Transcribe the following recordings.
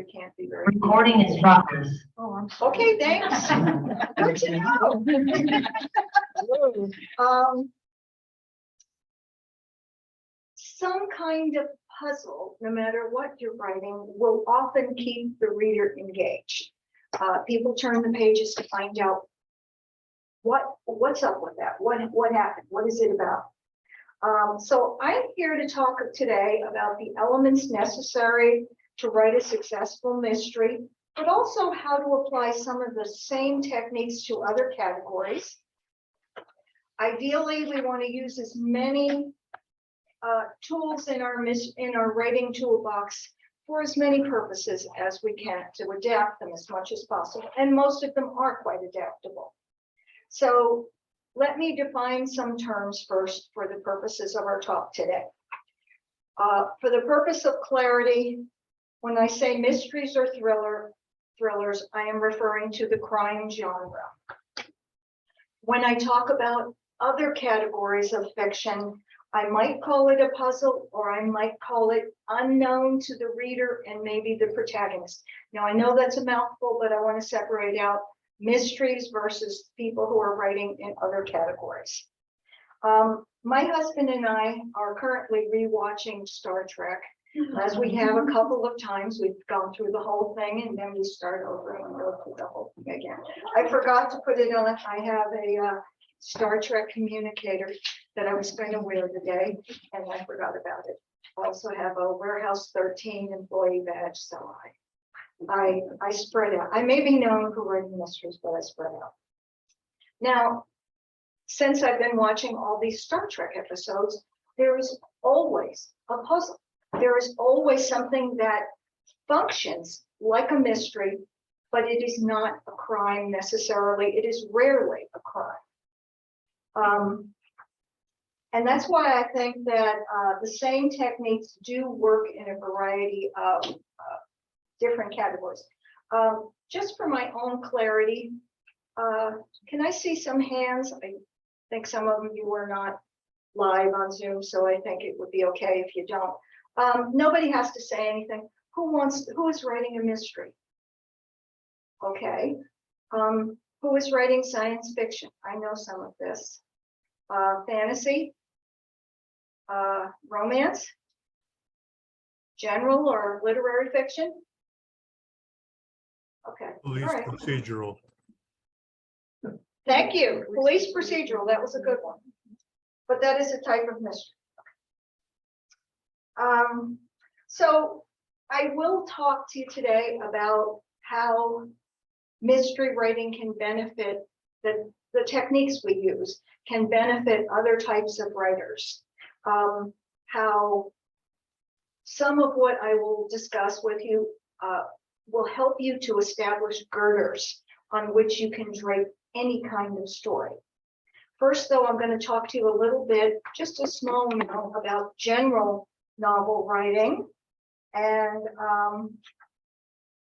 mystery can't be very. Recording in progress. Oh, okay, thanks. Good to know. Some kind of puzzle, no matter what you're writing, will often keep the reader engaged. People turn the pages to find out what's up with that. What happened? What is it about? So I'm here to talk today about the elements necessary to write a successful mystery, but also how to apply some of the same techniques to other categories. Ideally, we want to use as many tools in our writing toolbox for as many purposes as we can to adapt them as much as possible, and most of them are quite adaptable. So let me define some terms first for the purposes of our talk today. For the purpose of clarity, when I say mysteries or thrillers, I am referring to the crime genre. When I talk about other categories of fiction, I might call it a puzzle, or I might call it unknown to the reader and maybe the protagonist. Now, I know that's a mouthful, but I want to separate out mysteries versus people who are writing in other categories. My husband and I are currently rewatching Star Trek. As we have a couple of times, we've gone through the whole thing and then we start over and go through the whole thing again. I forgot to put it on. I have a Star Trek communicator that I was going to wear today, and I forgot about it. I also have a Warehouse 13 employee badge, so I spread out. I may be known for writing mysteries, but I spread out. Now, since I've been watching all these Star Trek episodes, there is always a puzzle. There is always something that functions like a mystery, but it is not a crime necessarily. It is rarely a crime. And that's why I think that the same techniques do work in a variety of different categories. Just for my own clarity, can I see some hands? I think some of you are not live on Zoom, so I think it would be okay if you don't. Nobody has to say anything. Who is writing a mystery? Okay. Who is writing science fiction? I know some of this. Fantasy, romance, general or literary fiction. Okay. Police All right. procedural. Thank you. Police procedural. That was a good one. But that is a type of mystery. So I will talk to you today about how mystery writing can benefit the techniques we use can benefit other types of writers. How some of what I will discuss with you will help you to establish girders on which you can drape any kind of story. First, though, I'm going to talk to you a little bit, just a small amount, about general novel writing, and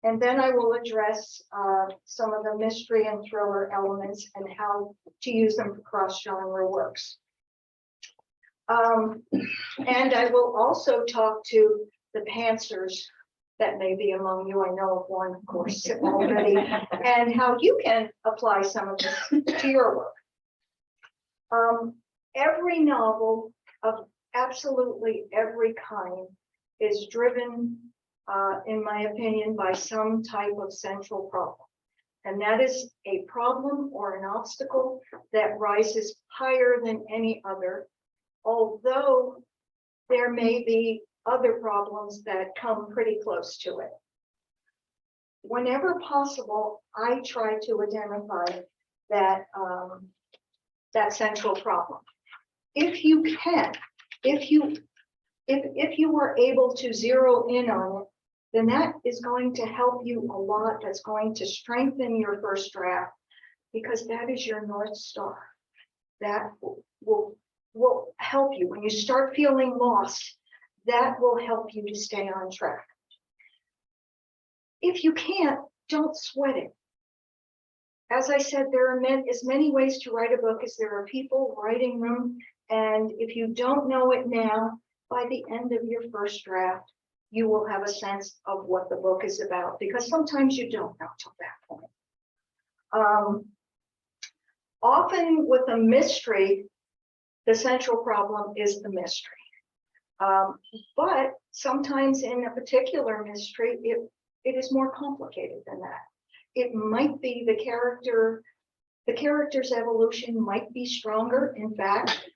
then I will address some of the mystery and thriller elements and how to use them for cross-genre works. And I will also talk to the pantsers that may be among you. I know of one, of course, already, and how you can apply some of this to your work. Every novel of absolutely every kind is driven, in my opinion, by some type of central problem. And that is a problem or an obstacle that rises higher than any other, although there may be other problems that come pretty close to it. Whenever possible, I try to identify that, that central problem. If you can, if you are able to zero in on it, then that is going to help you a lot. That's going to strengthen your first draft, because that is your North Star. That will help you when you start feeling lost. That will help you to stay on track. If you can't, don't sweat it. As I said, there are as many ways to write a book as there are people writing them. And if you don't know it now, by the end of your first draft, you will have a sense of what the book is about, because sometimes you don't know till that point. Often with a mystery, the central problem is the mystery. But sometimes in a particular mystery, it is more complicated than that. It might be the character's evolution might be stronger. In fact,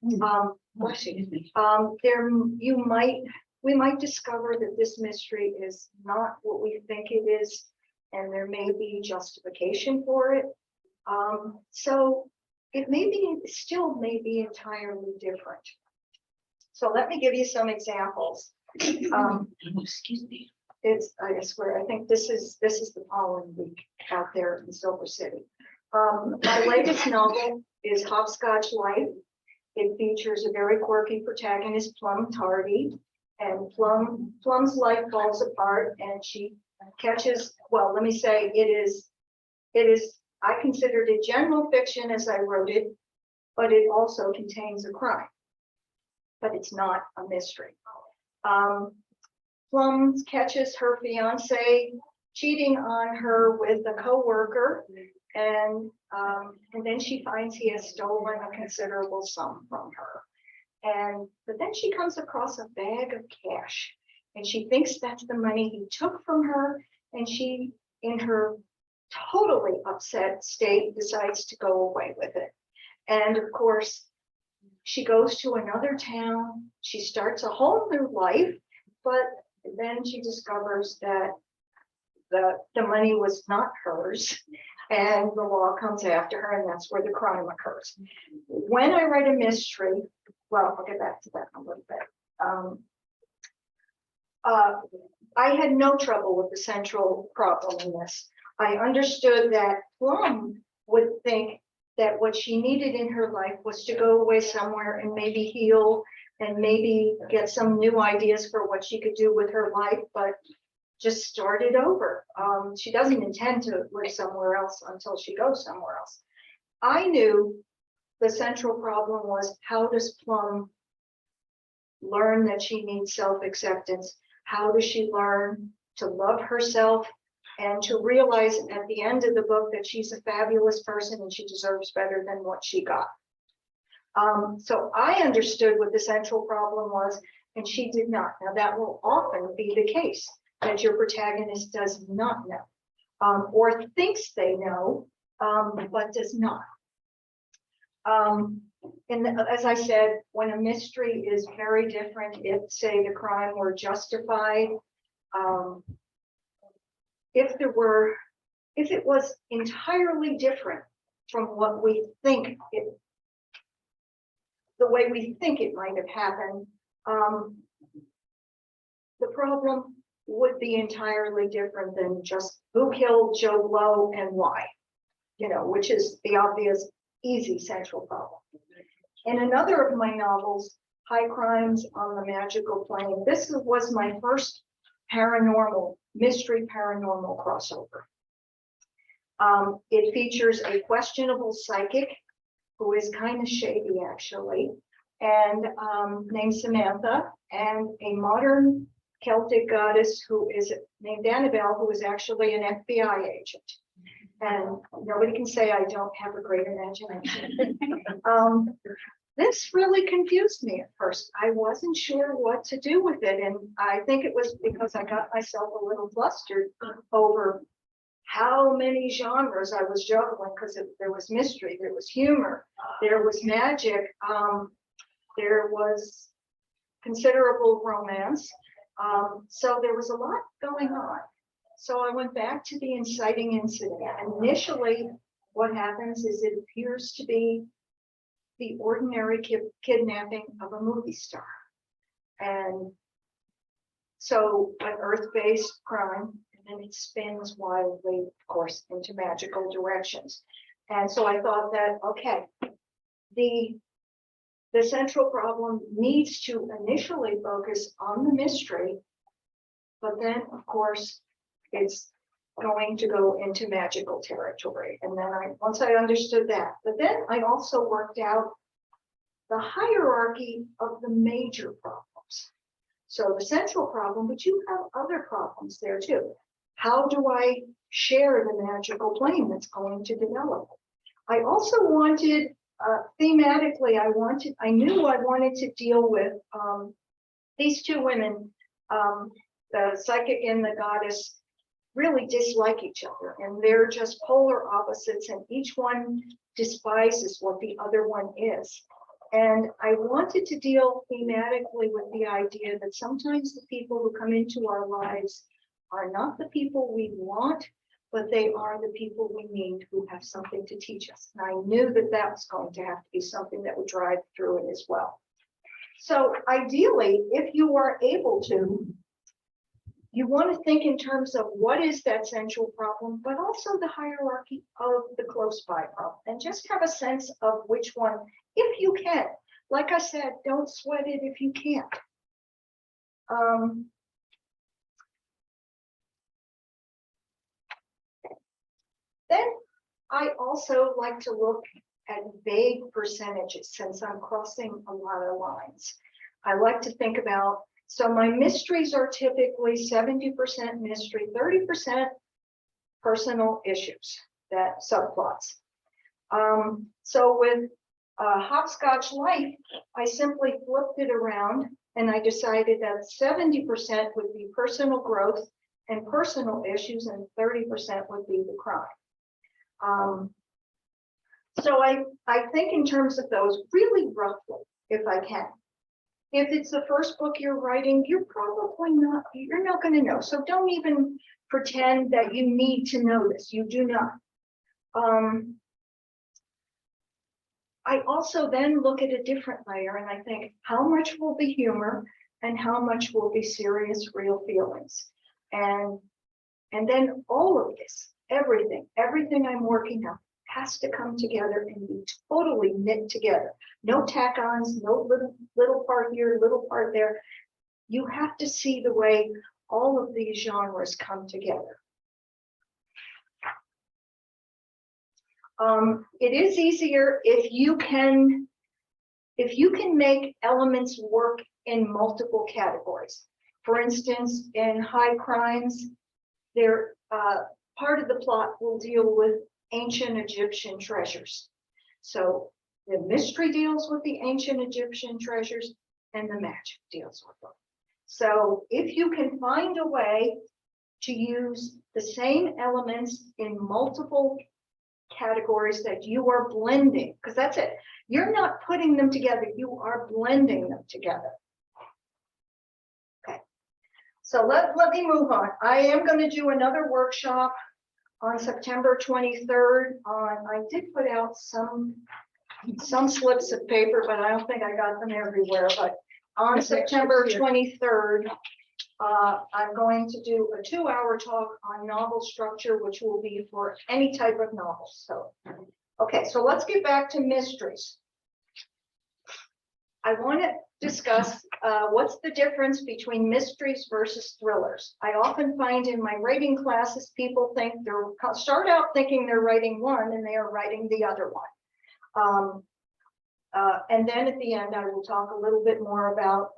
we might discover that this mystery is not what we think it is, and there may be justification for it. So it still may be entirely different. So let me give you some examples. Excuse me. I swear, I think this is the pollen week out there in Silver City. My latest novel is Hopscotch Life. It features a very quirky protagonist, Plum Tardy, and Plum's life falls apart, and she catches. Well, let me say it is. I considered it general fiction as I wrote it, but it also contains a crime. But it's not a mystery. Plum catches her fiance cheating on her with a coworker, and then she finds he has stolen a considerable sum from her. But then she comes across a bag of cash, and she thinks that's the money he took from her, and she, in her totally upset state, decides to go away with it. And of course, she goes to another town, she starts a whole new life, but then she discovers that the money was not hers, and the law comes after her, and that's where the crime occurs. When I write a mystery, well, I'll get back to that in a little bit. I had no trouble with the central problem in this. I understood that Plum would think that what she needed in her life was to go away somewhere and maybe heal and maybe get some new ideas for what she could do with her life, but just start it over. She doesn't intend to live somewhere else until she goes somewhere else. I knew the central problem was, how does Plum learn that she needs self-acceptance? How does she learn to love herself and to realize at the end of the book that she's a fabulous person and she deserves better than what she got? So I understood what the central problem was, and she did not. Now, that will often be the case, that your protagonist does not know, or thinks they know, but does not. And as I said, when a mystery is very different, if, say, the crime were justified, if it was entirely different from what we think the way we think it might have happened, the problem would be entirely different than just who killed Joe Blow and why, which is the obvious, easy central problem. In another of my novels, High Crimes on the Magical Plane, this was my first mystery paranormal crossover. It features a questionable psychic who is kind of shady, actually, and named Samantha, and a modern Celtic goddess who is named Annabelle, who is actually an FBI agent. And nobody can say I don't have a great imagination. This really confused me at first. I wasn't sure what to do with it. And I think it was because I got myself a little flustered over how many genres I was juggling, because there was mystery, there was humor, there was magic, there was considerable romance. So there was a lot going on. So I went back to the inciting incident. Initially, what happens is it appears to be the ordinary kidnapping of a movie star. And so an earth-based crime, and then it spins wildly, of course, into magical directions. And so I thought that, okay, the central problem needs to initially focus on the mystery, but then, of course, it's going to go into magical territory. And then once I understood that, but then I also worked out the hierarchy of the major problems. So the central problem, but you have other problems there too. How do I share the magical plane that's going to develop? I also wanted, thematically, I knew I wanted to deal with these two women, the psychic and the goddess, really dislike each other, and they're just polar opposites, and each one despises what the other one is. And I wanted to deal thematically with the idea that sometimes the people who come into our lives are not the people we want, but they are the people we need who have something to teach us. And I knew that that was going to have to be something that would drive through it as well. So ideally, if you are able to, you want to think in terms of what is that central problem, but also the hierarchy of the close by problem, and just have a sense of which one, if you can. Like I said, don't sweat it if you can't. Then I also like to look at vague percentages, since I'm crossing a lot of lines. I like to think about, so my mysteries are typically 70% mystery, 30% personal issues, that subplots. So with Hopscotch Life, I simply flipped it around and I decided that 70% would be personal growth and personal issues, and 30% would be the crime. So I think in terms of those really roughly, if I can. If it's the first book you're writing, you're not going to know. So don't even pretend that you need to know this. You do not. I also then look at a different layer and I think, how much will be humor and how much will be serious, real feelings? And then all of this, everything I'm working on has to come together and be totally knit together. No tack-ons, no little part here, little part there. You have to see the way all of these genres come together. It is easier if you can make elements work in multiple categories. For instance, in high crimes, there part of the plot will deal with ancient Egyptian treasures. So the mystery deals with the ancient Egyptian treasures and the magic deals with them. So if you can find a way to use the same elements in multiple categories that you are blending, because that's it. You're not putting them together, you are blending them together. Okay, so let me move on. I am going to do another workshop on September 23rd. I did put out some slips of paper, but I don't think I got them everywhere. But on September 23rd, I'm going to do a 2-hour talk on novel structure, which will be for any type of novel. So, okay, so let's get back to mysteries. I want to discuss what's the difference between mysteries versus thrillers. I often find in my writing classes, people think start out thinking they're writing one and they are writing the other one. And then at the end, I will talk a little bit more about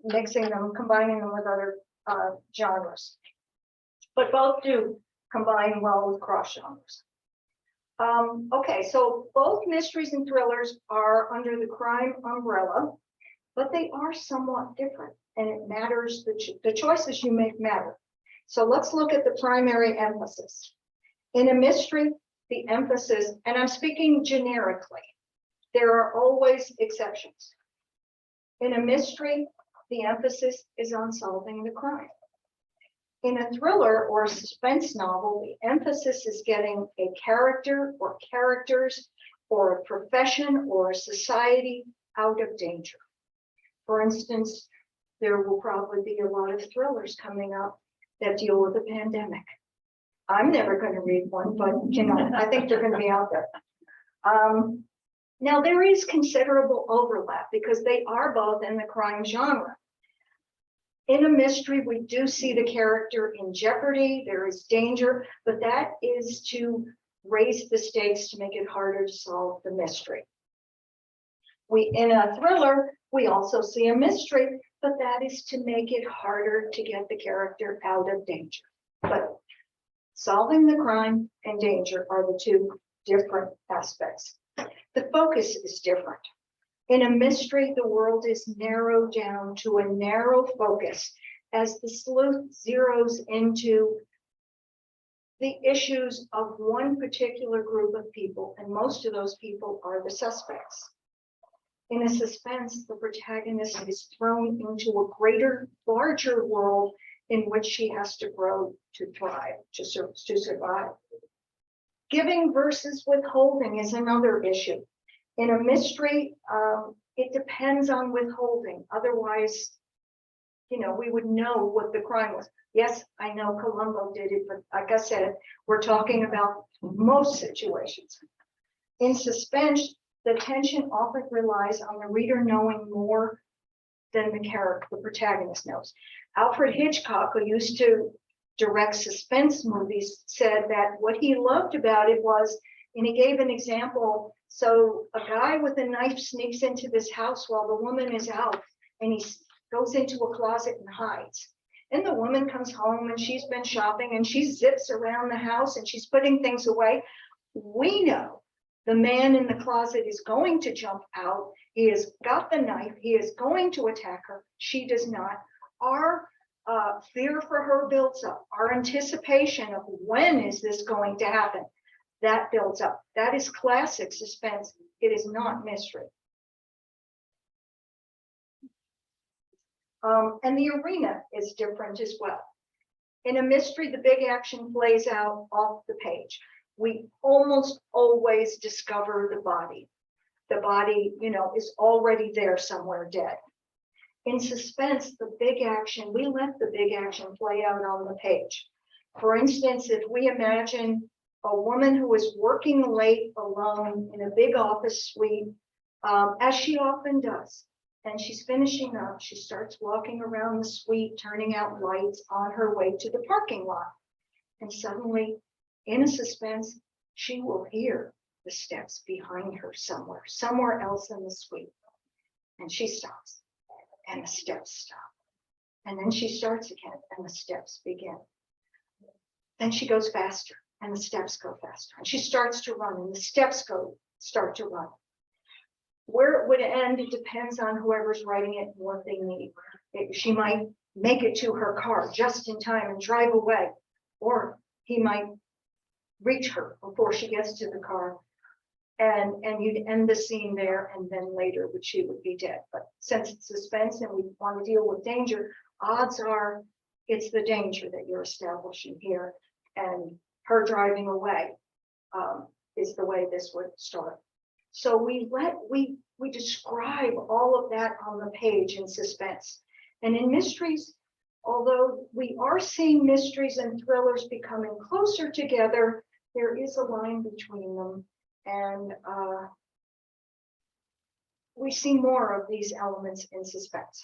mixing them, combining them with other genres. But both do combine well with cross genres. Okay, so both mysteries and thrillers are under the crime umbrella, but they are somewhat different, and it matters, the choices you make matter. So let's look at the primary emphasis. In a mystery, the emphasis, and I'm speaking generically, there are always exceptions. In a mystery, the emphasis is on solving the crime. In a thriller or a suspense novel, the emphasis is getting a character or characters or a profession or a society out of danger. For instance, there will probably be a lot of thrillers coming up that deal with the pandemic. I'm never going to read one, but I think they're going to be out there. Now, there is considerable overlap because they are both in the crime genre. In a mystery, we do see the character in jeopardy, there is danger, but that is to raise the stakes to make it harder to solve the mystery. In a thriller, we also see a mystery, but that is to make it harder to get the character out of danger. But solving the crime and danger are the two different aspects. The focus is different. In a mystery, the world is narrowed down to a narrow focus as the sleuth zeroes into the issues of one particular group of people, and most of those people are the suspects. In a suspense, the protagonist is thrown into a greater, larger world in which she has to grow to thrive, to survive. Giving versus withholding is another issue. In a mystery, it depends on withholding. Otherwise, we would know what the crime was. Yes, I know Columbo did it, but like I said, we're talking about most situations. In suspense, the tension often relies on the reader knowing more than the character, the protagonist knows. Alfred Hitchcock, who used to direct suspense movies, said that what he loved about it was, and he gave an example, so a guy with a knife sneaks into this house while the woman is out, and he goes into a closet and hides. And the woman comes home and she's been shopping and she zips around the house and she's putting things away. We know the man in the closet is going to jump out. He has got the knife. He is going to attack her. She does not. Our fear for her builds up. Our anticipation of when is this going to happen, that builds up. That is classic suspense. It is not mystery. And the arena is different as well. In a mystery, the big action plays out off the page. We almost always discover the body. The body, is already there somewhere dead. In suspense, the big action, we let the big action play out on the page. For instance, if we imagine a woman who is working late alone in a big office suite, as she often does, and she's finishing up, she starts walking around the suite, turning out lights on her way to the parking lot. And suddenly, in a suspense, she will hear the steps behind her somewhere else in the suite. And she stops, and the steps stop. And then she starts again, and the steps begin. Then she goes faster, and the steps go faster. And she starts to run, and the steps start to run. Where it would end, it depends on whoever's writing it and what they need. She might make it to her car just in time and drive away, or he might reach her before she gets to the car, and you'd end the scene there, and then later she would be dead. But since it's suspense and we want to deal with danger, odds are it's the danger that you're establishing here, and her driving away is the way this would start. So we describe all of that on the page in suspense. And in mysteries, although we are seeing mysteries and thrillers becoming closer together, there is a line between them. And we see more of these elements in suspense.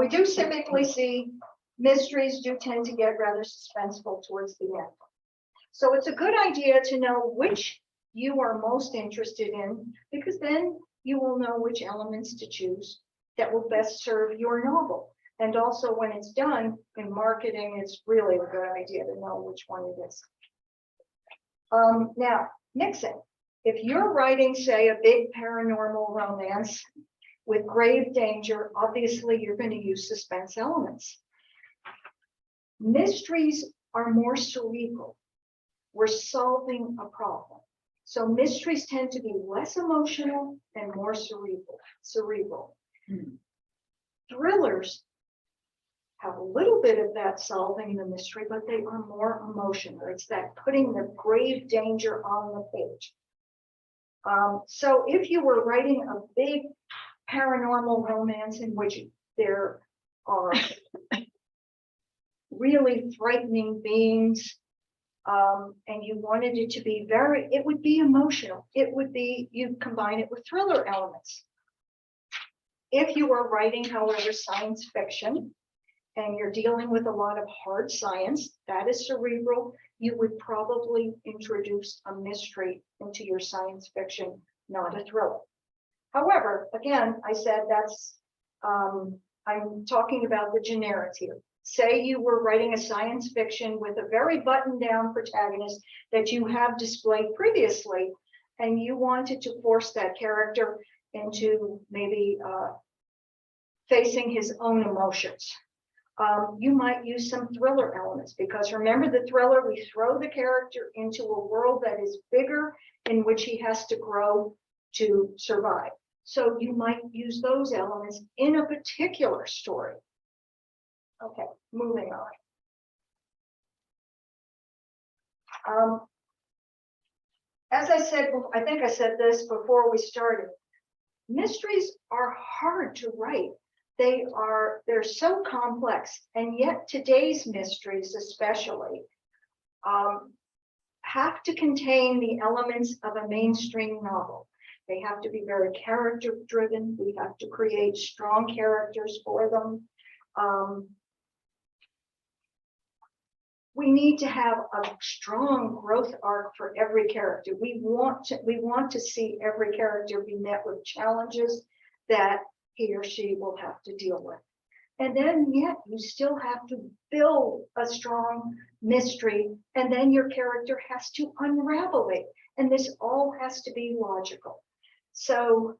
We do typically see mysteries do tend to get rather suspenseful towards the end. So it's a good idea to know which you are most interested in, because then you will know which elements to choose that will best serve your novel. And also when it's done in marketing, it's really a good idea to know which one it is. Now, mixing. If you're writing, say, a big paranormal romance with grave danger, obviously you're going to use suspense elements. Mysteries are more cerebral. We're solving a problem. So mysteries tend to be less emotional and more cerebral. Thrillers have a little bit of that solving the mystery, but they are more emotional. It's that putting the grave danger on the page. So if you were writing a big paranormal romance in which there are really frightening beings, and you wanted it to be it would be emotional. It would be, you combine it with thriller elements. If you were writing, however, science fiction, and you're dealing with a lot of hard science, that is cerebral, you would probably introduce a mystery into your science fiction, not a thriller. However, again, I said that's, I'm talking about the generics here. Say you were writing a science fiction with a very buttoned down protagonist that you have displayed previously, and you wanted to force that character into maybe facing his own emotions. You might use some thriller elements, because remember the thriller, we throw the character into a world that is bigger, in which he has to grow to survive. So you might use those elements in a particular story. Okay, moving on. As I said, I think I said this before we started, mysteries are hard to write. They're so complex, and yet today's mysteries especially have to contain the elements of a mainstream novel. They have to be very character driven. We have to create strong characters for them. We need to have a strong growth arc for every character. We want to see every character be met with challenges that he or she will have to deal with. And then yet you still have to build a strong mystery, and then your character has to unravel it. And this all has to be logical. So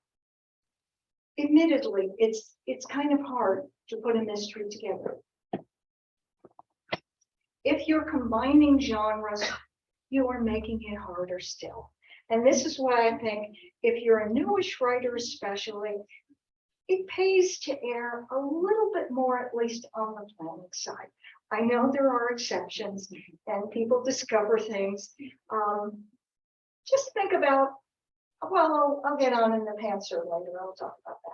admittedly, it's kind of hard to put a mystery together. If you're combining genres, you are making it harder still. And this is why I think if you're a newish writer especially, it pays to err a little bit more, at least on the planning side. I know there are exceptions and people discover things. Just think about, well, I'll get on in the pantser later, I'll talk about that.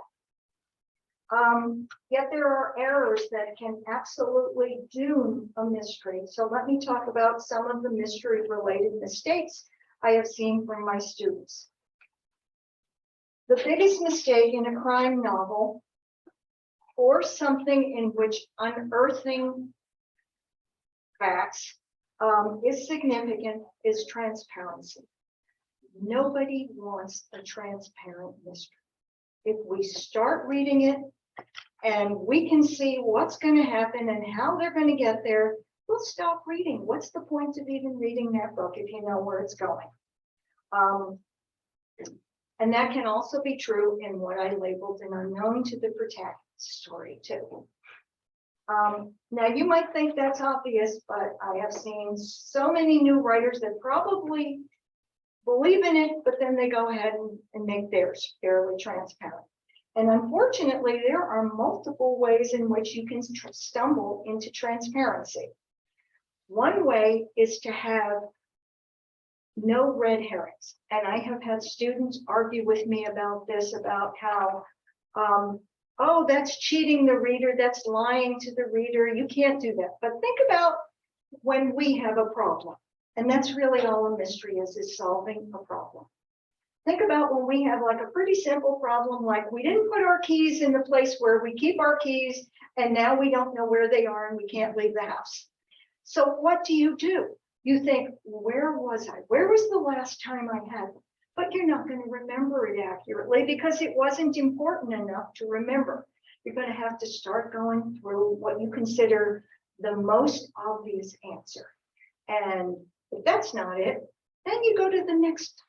Yet there are errors that can absolutely doom a mystery. So let me talk about some of the mystery related mistakes I have seen from my students. The biggest mistake in a crime novel, or something in which unearthing facts is significant, is transparency. Nobody wants a transparent mystery. If we start reading it and we can see what's going to happen and how they're going to get there, we'll stop reading. What's the point of even reading that book if you know where it's going? And that can also be true in what I labeled an unknown to the protagonist story too. Now you might think that's obvious, but I have seen so many new writers that probably believe in it, but then they go ahead and make theirs fairly transparent. And unfortunately, there are multiple ways in which you can stumble into transparency. One way is to have no red herrings. And I have had students argue with me about this, about how, oh, that's cheating the reader, that's lying to the reader, you can't do that. But think about when we have a problem. And that's really all a mystery is solving a problem. Think about when we have like a pretty simple problem, like we didn't put our keys in the place where we keep our keys, and now we don't know where they are and we can't leave the house. So what do? You think, where was I? Where was the last time I had them? But you're not going to remember it accurately because it wasn't important enough to remember. You're going to have to start going through what you consider the most obvious answer. And if that's not it, then you go to the next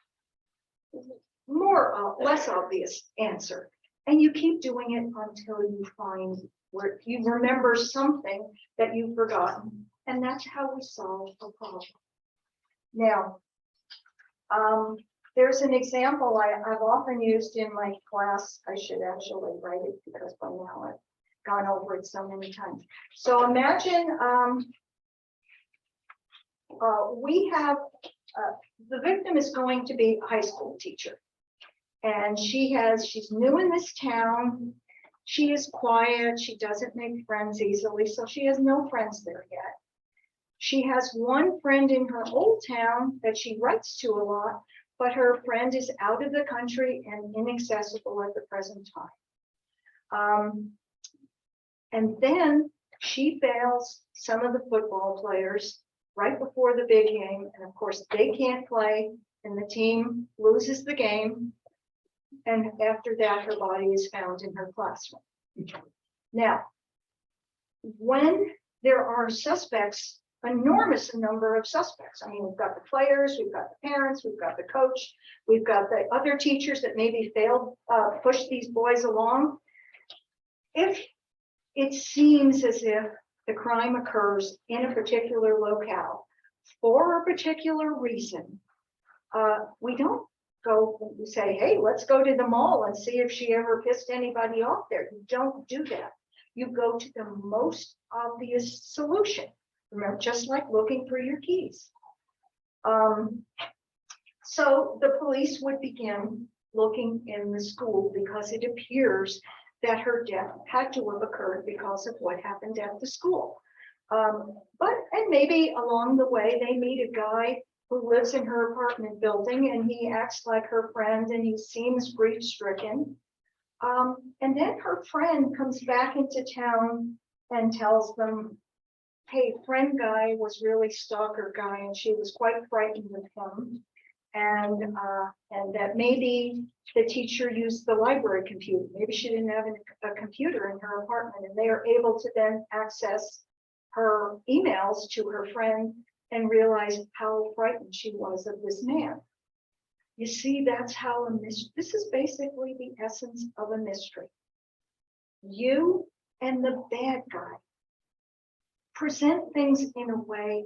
less obvious answer. And you keep doing it until you find where you remember something that you've forgotten. And that's how we solve a problem. Now, there's an example I've often used in my class. I should actually write it because by now I've gone over it so many times. So imagine we have, the victim is going to be a high school teacher. And she's new in this town. She is quiet. She doesn't make friends easily. So she has no friends there yet. She has one friend in her old town that she writes to a lot, but her friend is out of the country and inaccessible at the present time. And then she fails some of the football players right before the big game. And of course, they can't play and the team loses the game. And after that, her body is found in her classroom. Now, when there are suspects, enormous number of suspects. I mean, we've got the players, we've got the parents, we've got the coach, we've got the other teachers that maybe failed, push these boys along. If it seems as if the crime occurs in a particular locale for a particular reason, we don't go and say, hey, let's go to the mall and see if she ever pissed anybody off there. You don't do that. You go to the most obvious solution. Remember, just like looking for your keys. So the police would begin looking in the school because it appears that her death had to have occurred because of what happened at the school. And maybe along the way, they meet a guy who lives in her apartment building and he acts like her friend and he seems grief-stricken. And then her friend comes back into town and tells them, hey, friend guy was really stalker guy and she was quite frightened of him. And that maybe the teacher used the library computer. Maybe she didn't have a computer in her apartment and they are able to then access her emails to her friend and realize how frightened she was of this man. You see, that's how this is basically the essence of a mystery. You and the bad guy present things in a way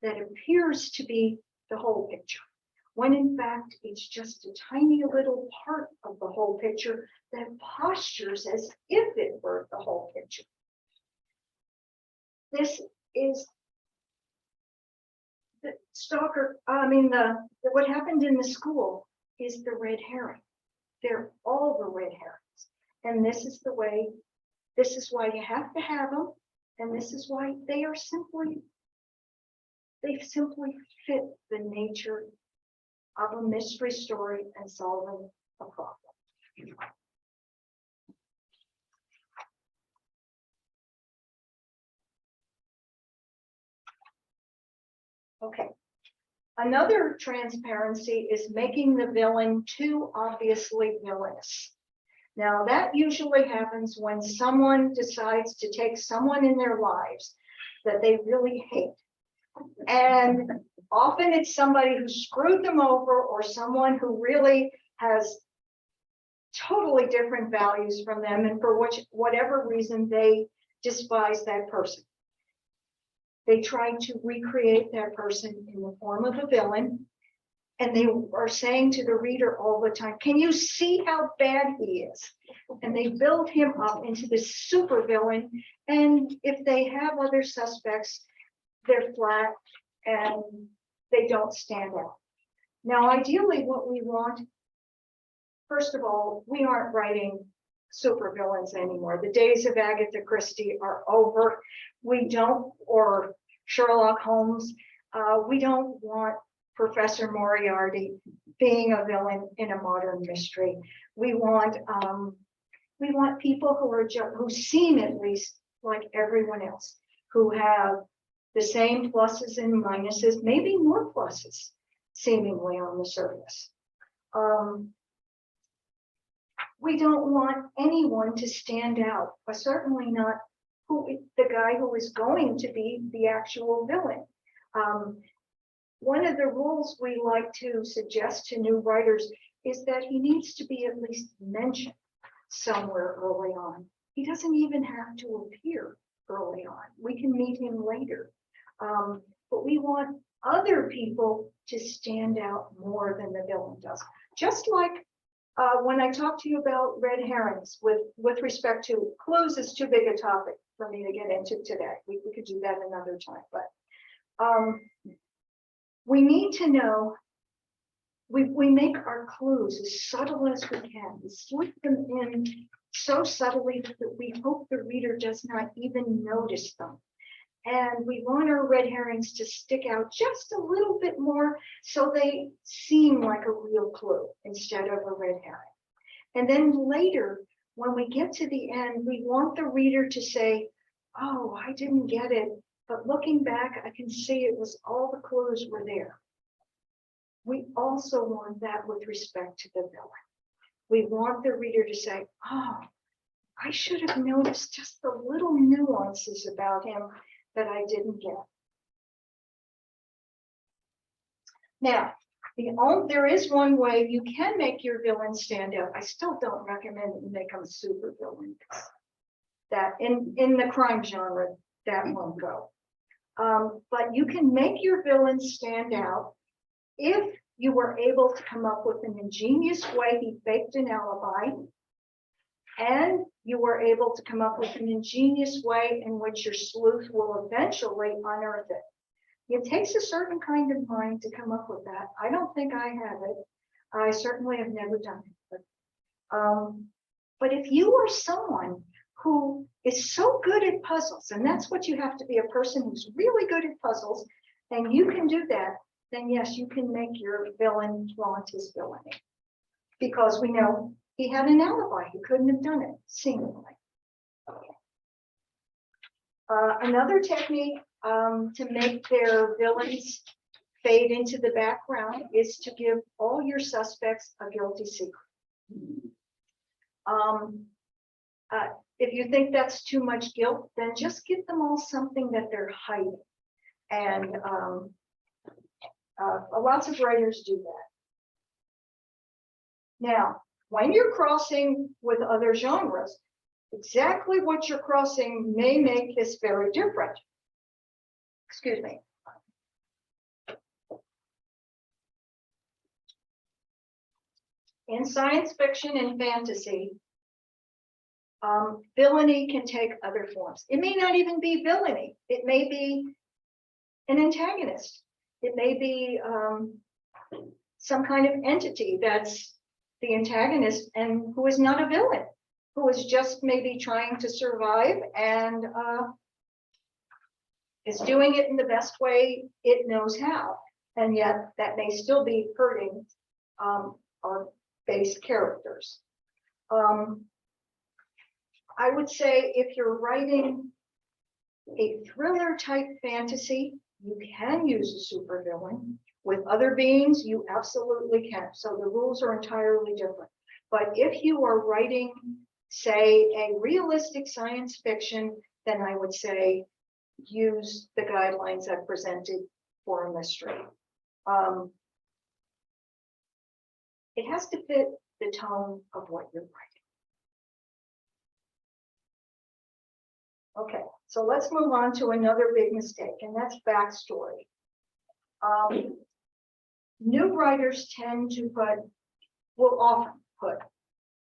that appears to be the whole picture, when in fact it's just a tiny little part of the whole picture that postures as if it were the whole picture. This is the stalker, what happened in the school is the red herring. They're all the red herrings. And this is the way, this is why you have to have them. And this is why they simply fit the nature of a mystery story and solving a problem. Okay. Another transparency is making the villain too obviously villainous. Now, that usually happens when someone decides to take someone in their lives that they really hate. And often it's somebody who screwed them over or someone who really has totally different values from them. And for whatever reason, they despise that person. They try to recreate that person in the form of a villain. And they are saying to the reader all the time, can you see how bad he is? And they build him up into this super villain. And if they have other suspects, they're flat and they don't stand out. Now, ideally, what we want, first of all, we aren't writing super villains anymore. The days of Agatha Christie are over. We don't, or Sherlock Holmes, we don't want Professor Moriarty being a villain in a modern mystery. We want people who seem at least like everyone else, who have the same pluses and minuses, maybe more pluses, seemingly on the surface. We don't want anyone to stand out, but certainly not the guy who is going to be the actual villain. One of the rules we like to suggest to new writers is that he needs to be at least mentioned somewhere early on. He doesn't even have to appear early on. We can meet him later. But we want other people to stand out more than the villain does. Just like when I talked to you about red herrings with respect to clues is too big a topic for me to get into today. We could do that another time, but we need to know, we make our clues as subtle as we can. We slip them in so subtly that we hope the reader does not even notice them. And we want our red herrings to stick out just a little bit more so they seem like a real clue instead of a red herring. And then later, when we get to the end, we want the reader to say, oh, I didn't get it, but looking back, I can see it was all the clues were there. We also want that with respect to the villain. We want the reader to say, oh, I should have noticed just the little nuances about him that I didn't get. Now, there is one way you can make your villain stand out. I still don't recommend that you make them a super villain. That in the crime genre, that won't go. But you can make your villain stand out if you were able to come up with an ingenious way he faked an alibi, and you were able to come up with an ingenious way in which your sleuth will eventually unearth it. It takes a certain kind of mind to come up with that. I don't think I have it. I certainly have never done it. But if you are someone who is so good at puzzles, and that's what you have to be, a person who's really good at puzzles, and you can do that, then yes, you can make your villain flaunt his villainy. Because we know he had an alibi. He couldn't have done it, seemingly. Another technique to make their villains fade into the background is to give all your suspects a guilty secret. If you think that's too much guilt, then just give them all something that they're hiding. And lots of writers do that. Now, when you're crossing with other genres, exactly what you're crossing may make this very different. Excuse me. In science fiction and fantasy, villainy can take other forms. It may not even be villainy. It may be an antagonist. It may be some kind of entity that's the antagonist and who is not a villain, who is just maybe trying to survive and is doing it in the best way it knows how. And yet that may still be hurting our base characters. I would say if you're writing a thriller type fantasy, you can use a supervillain. With other beings, you absolutely can. So the rules are entirely different. But if you are writing, say, a realistic science fiction, then I would say use the guidelines I presented for a mystery. It has to fit the tone of what you're writing. Okay, so let's move on to another big mistake, and that's backstory. New writers tend to will often put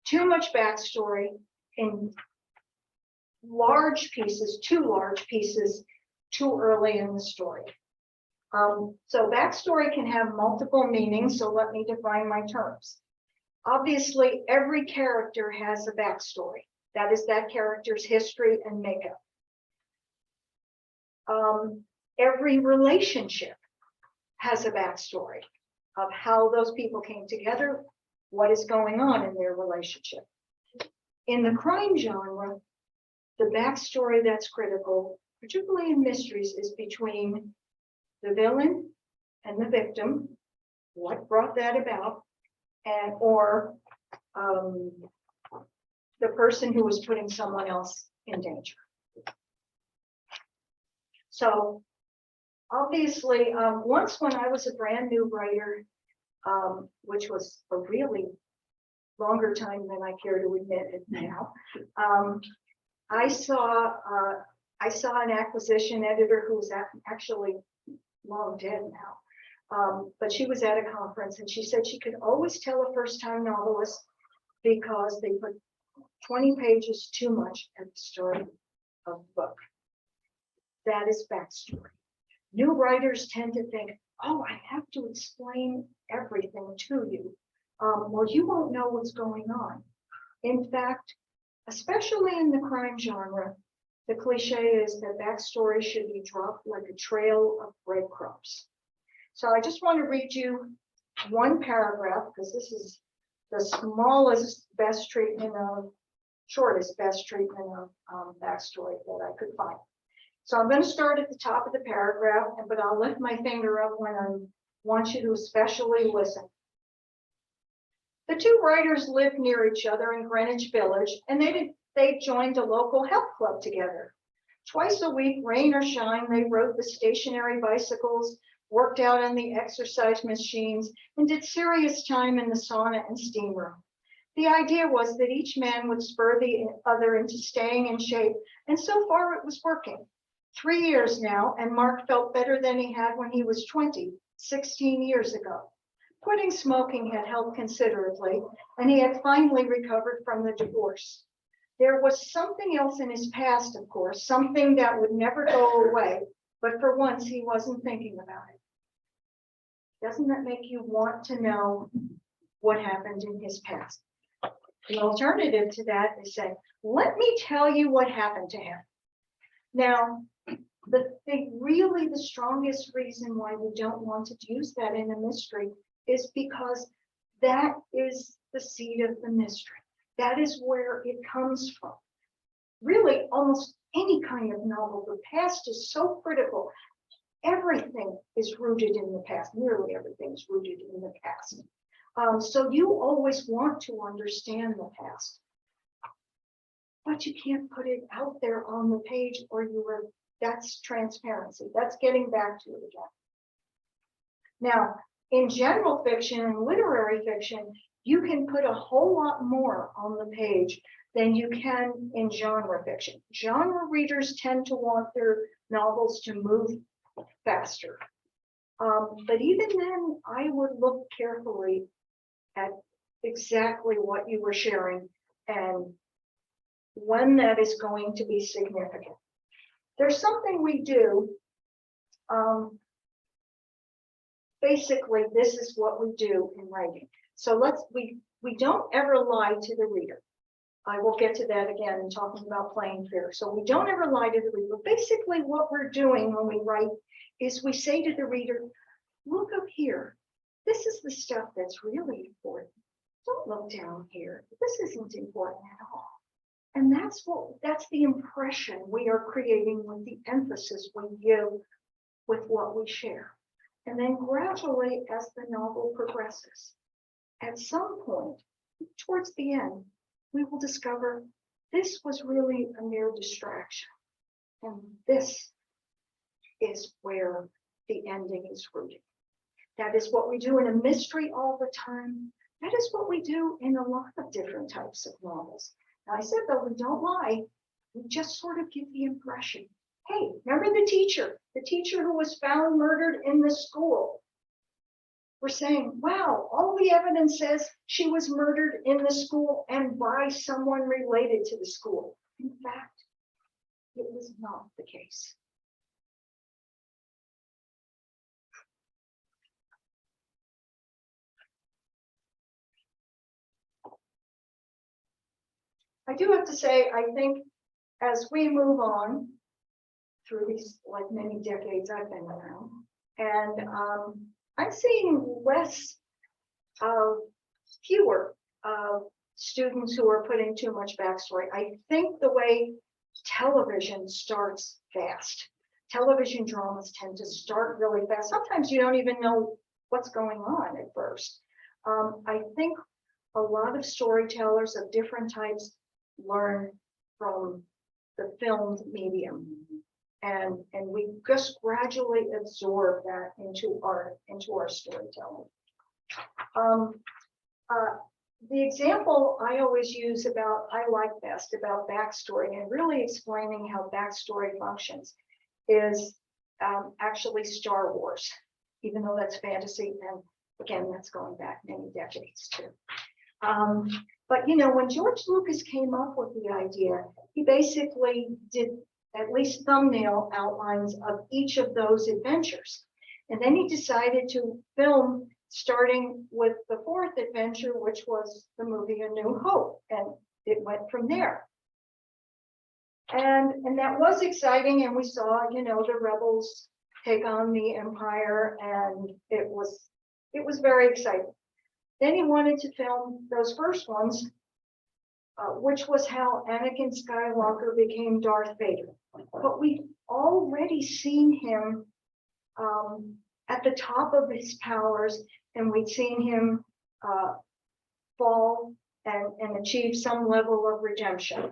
too much backstory in large pieces, too large pieces, too early in the story. So backstory can have multiple meanings, so let me define my terms. Obviously, every character has a backstory. That is that character's history and makeup. Every relationship has a backstory of how those people came together, what is going on in their relationship. In the crime genre, the backstory that's critical, particularly in mysteries, is between the villain and the victim, what brought that about, and or the person who was putting someone else in danger. So obviously, once when I was a brand new writer, which was a really longer time than I care to admit it now, I saw an acquisition editor who was actually long dead now, but she was at a conference and she said she could always tell a first-time novelist because they put 20 pages too much at the start of the book. That is backstory. New writers tend to think, oh, I have to explain everything to you, or you won't know what's going on. In fact, especially in the crime genre, the cliche is that backstory should be dropped like a trail of breadcrumbs. So I just want to read you one paragraph, because this is the shortest best treatment of backstory that I could find. So I'm going to start at the top of the paragraph, but I'll lift my finger up when I want you to especially listen. The two writers lived near each other in Greenwich Village, and they joined a local health club together. Twice a week, rain or shine, they rode the stationary bicycles, worked out on the exercise machines, and did serious time in the sauna and steam room. The idea was that each man would spur the other into staying in shape, and so far it was working. 3 years now, and Mark felt better than he had when he was 20, 16 years ago. Quitting smoking had helped considerably, and he had finally recovered from the divorce. There was something else in his past, of course, something that would never go away, but for once he wasn't thinking about it. Doesn't that make you want to know what happened in his past? The alternative to that is saying, let me tell you what happened to him. Now, the strongest reason why we don't want to use that in a mystery is because that is the seed of the mystery. That is where it comes from. Really, almost any kind of novel, the past is so critical. Everything is rooted in the past. Nearly everything is rooted in the past. So you always want to understand the past. But you can't put it out there on the page or that's transparency. That's getting back to it again. Now, in general fiction and literary fiction, you can put a whole lot more on the page than you can in genre fiction. Genre readers tend to want their novels to move faster. But even then, I would look carefully at exactly what you were sharing and when that is going to be significant. There's something we do. Basically, this is what we do in writing. So we don't ever lie to the reader. I will get to that again in talking about playing fair. So we don't ever lie to the reader. Basically, what we're doing when we write is we say to the reader, look up here. This is the stuff that's really important. Don't look down here. This isn't important at all. And that's the impression we are creating with the emphasis we give with what we share. And then gradually, as the novel progresses, at some point, towards the end, we will discover this was really a mere distraction. And this is where the ending is rooted. That is what we do in a mystery all the time. That is what we do in a lot of different types of novels. Now, I said, though, we don't lie. We just sort of give the impression. Hey, remember the teacher who was found murdered in the school? We're saying, wow, all the evidence says she was murdered in the school and by someone related to the school. In fact, it was not the case. I do have to say, I think as we move on through these like many decades I've been around, and I'm seeing fewer students who are putting too much backstory. I think the way television starts fast. Television dramas tend to start really fast. Sometimes you don't even know what's going on at first. I think a lot of storytellers of different types learn from the filmed medium. And we just gradually absorb that into our storytelling. The example I always use I like best about backstory and really explaining how backstory functions is actually Star Wars, even though that's fantasy, and again, that's going back many decades too. But when George Lucas came up with the idea, he basically did at least thumbnail outlines of each of those adventures. And then he decided to film starting with the fourth adventure, which was the movie A New Hope, and it went from there. And that was exciting, and we saw, the rebels take on the Empire, and it was very exciting. Then he wanted to film those first ones, which was how Anakin Skywalker became Darth Vader. But we've already seen him at the top of his powers, and we'd seen him fall and achieve some level of redemption.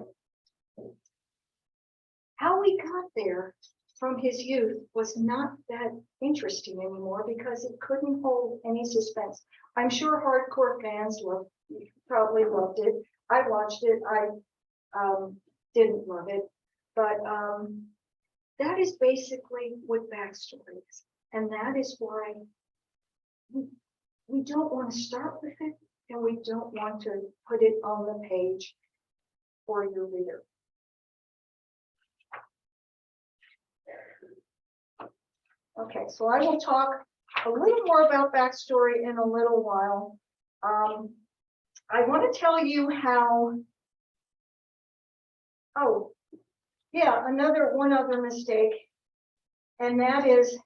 How he got there from his youth was not that interesting anymore because it couldn't hold any suspense. I'm sure hardcore fans probably loved it. I watched it. I didn't love it, but that is basically what backstory is, and that is why we don't want to start with it, and we don't want to put it on the page for your reader. Okay, so I will talk a little more about backstory in a little while. I want to tell you how. Oh, yeah, one other mistake, and that is,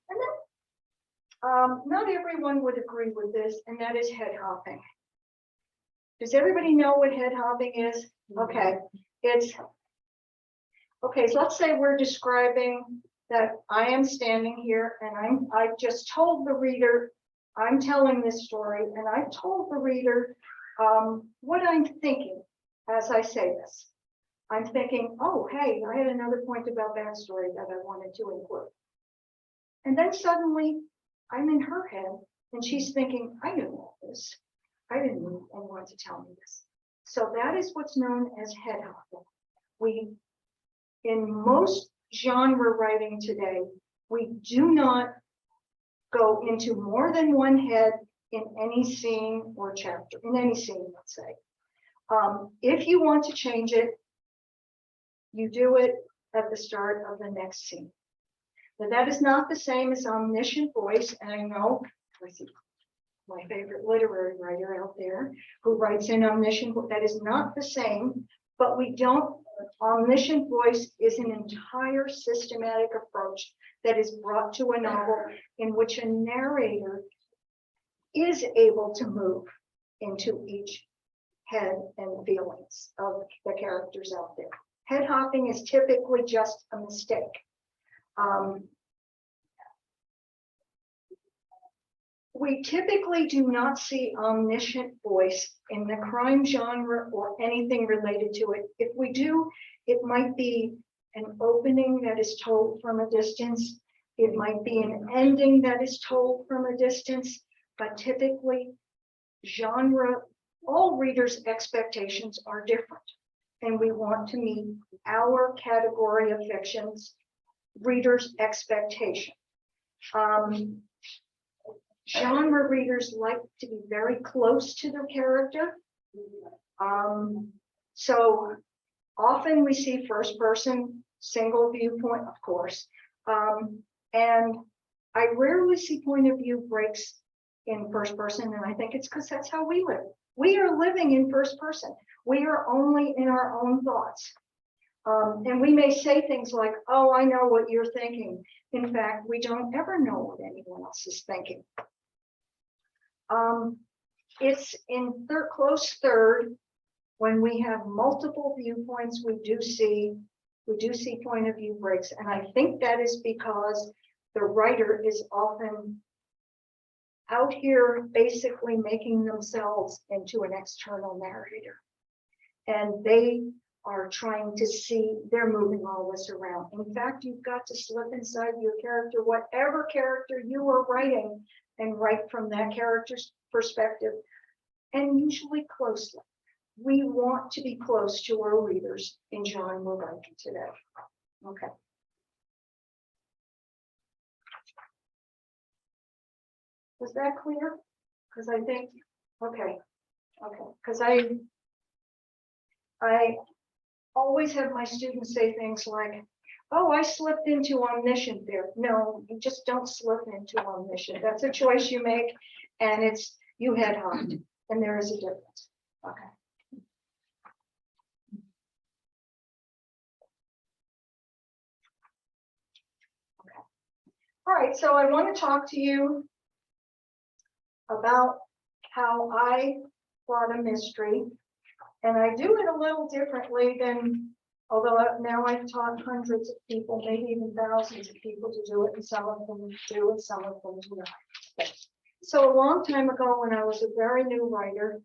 not everyone would agree with this, and that is head hopping. Does everybody know what head hopping is? Okay, okay. So let's say we're describing that I am standing here, and I just told the reader I'm telling this story, and I've told the reader what I'm thinking as I say this. I'm thinking, oh, hey, I had another point about backstory that I wanted to include. And then suddenly I'm in her head and she's thinking, I knew all this. I didn't know anyone to tell me this. So that is what's known as head hopping. In most genre writing today, we do not go into more than one head in any scene or chapter, in any scene, let's say. If you want to change it, you do it at the start of the next scene. But that is not the same as omniscient voice, and I know, I see my favorite literary writer out there who writes in omniscient, that is not the same, but omniscient voice is an entire systematic approach that is brought to a novel in which a narrator is able to move into each head and feelings of the characters out there. Head hopping is typically just a mistake. We typically do not see omniscient voice in the crime genre or anything related to it. If we do, it might be an opening that is told from a distance. It might be an ending that is told from a distance, but typically all readers' expectations are different. And we want to meet our category of fiction's readers' expectation. Genre readers like to be very close to their character. So often we see first person, single viewpoint, of course. And I rarely see point of view breaks in first person, and I think it's because that's how we live. We are living in first person. We are only in our own thoughts. And we may say things like, oh, I know what you're thinking. In fact, we don't ever know what anyone else is thinking. It's in close third when we have multiple viewpoints, we do see point of view breaks. And I think that is because the writer is often out here basically making themselves into an external narrator. And they are trying to see, they're moving all this around. In fact, you've got to slip inside your character, whatever character you are writing, and write from that character's perspective, and usually closely. We want to be close to our readers in genre writing today. Okay. Was that clear? Because I think, okay, because I always have my students say things like, oh, I slipped into omniscient there. No, you just don't slip into omniscient. That's a choice you make, and it's you head hopped, and there is a difference. Okay. Okay. All right, so I want to talk to you about how I plot a mystery, and I do it a little differently than, although now I've taught hundreds of people, maybe even thousands of people to do it, and some of them do and some of them do not. So a long time ago, when I was a very new writer,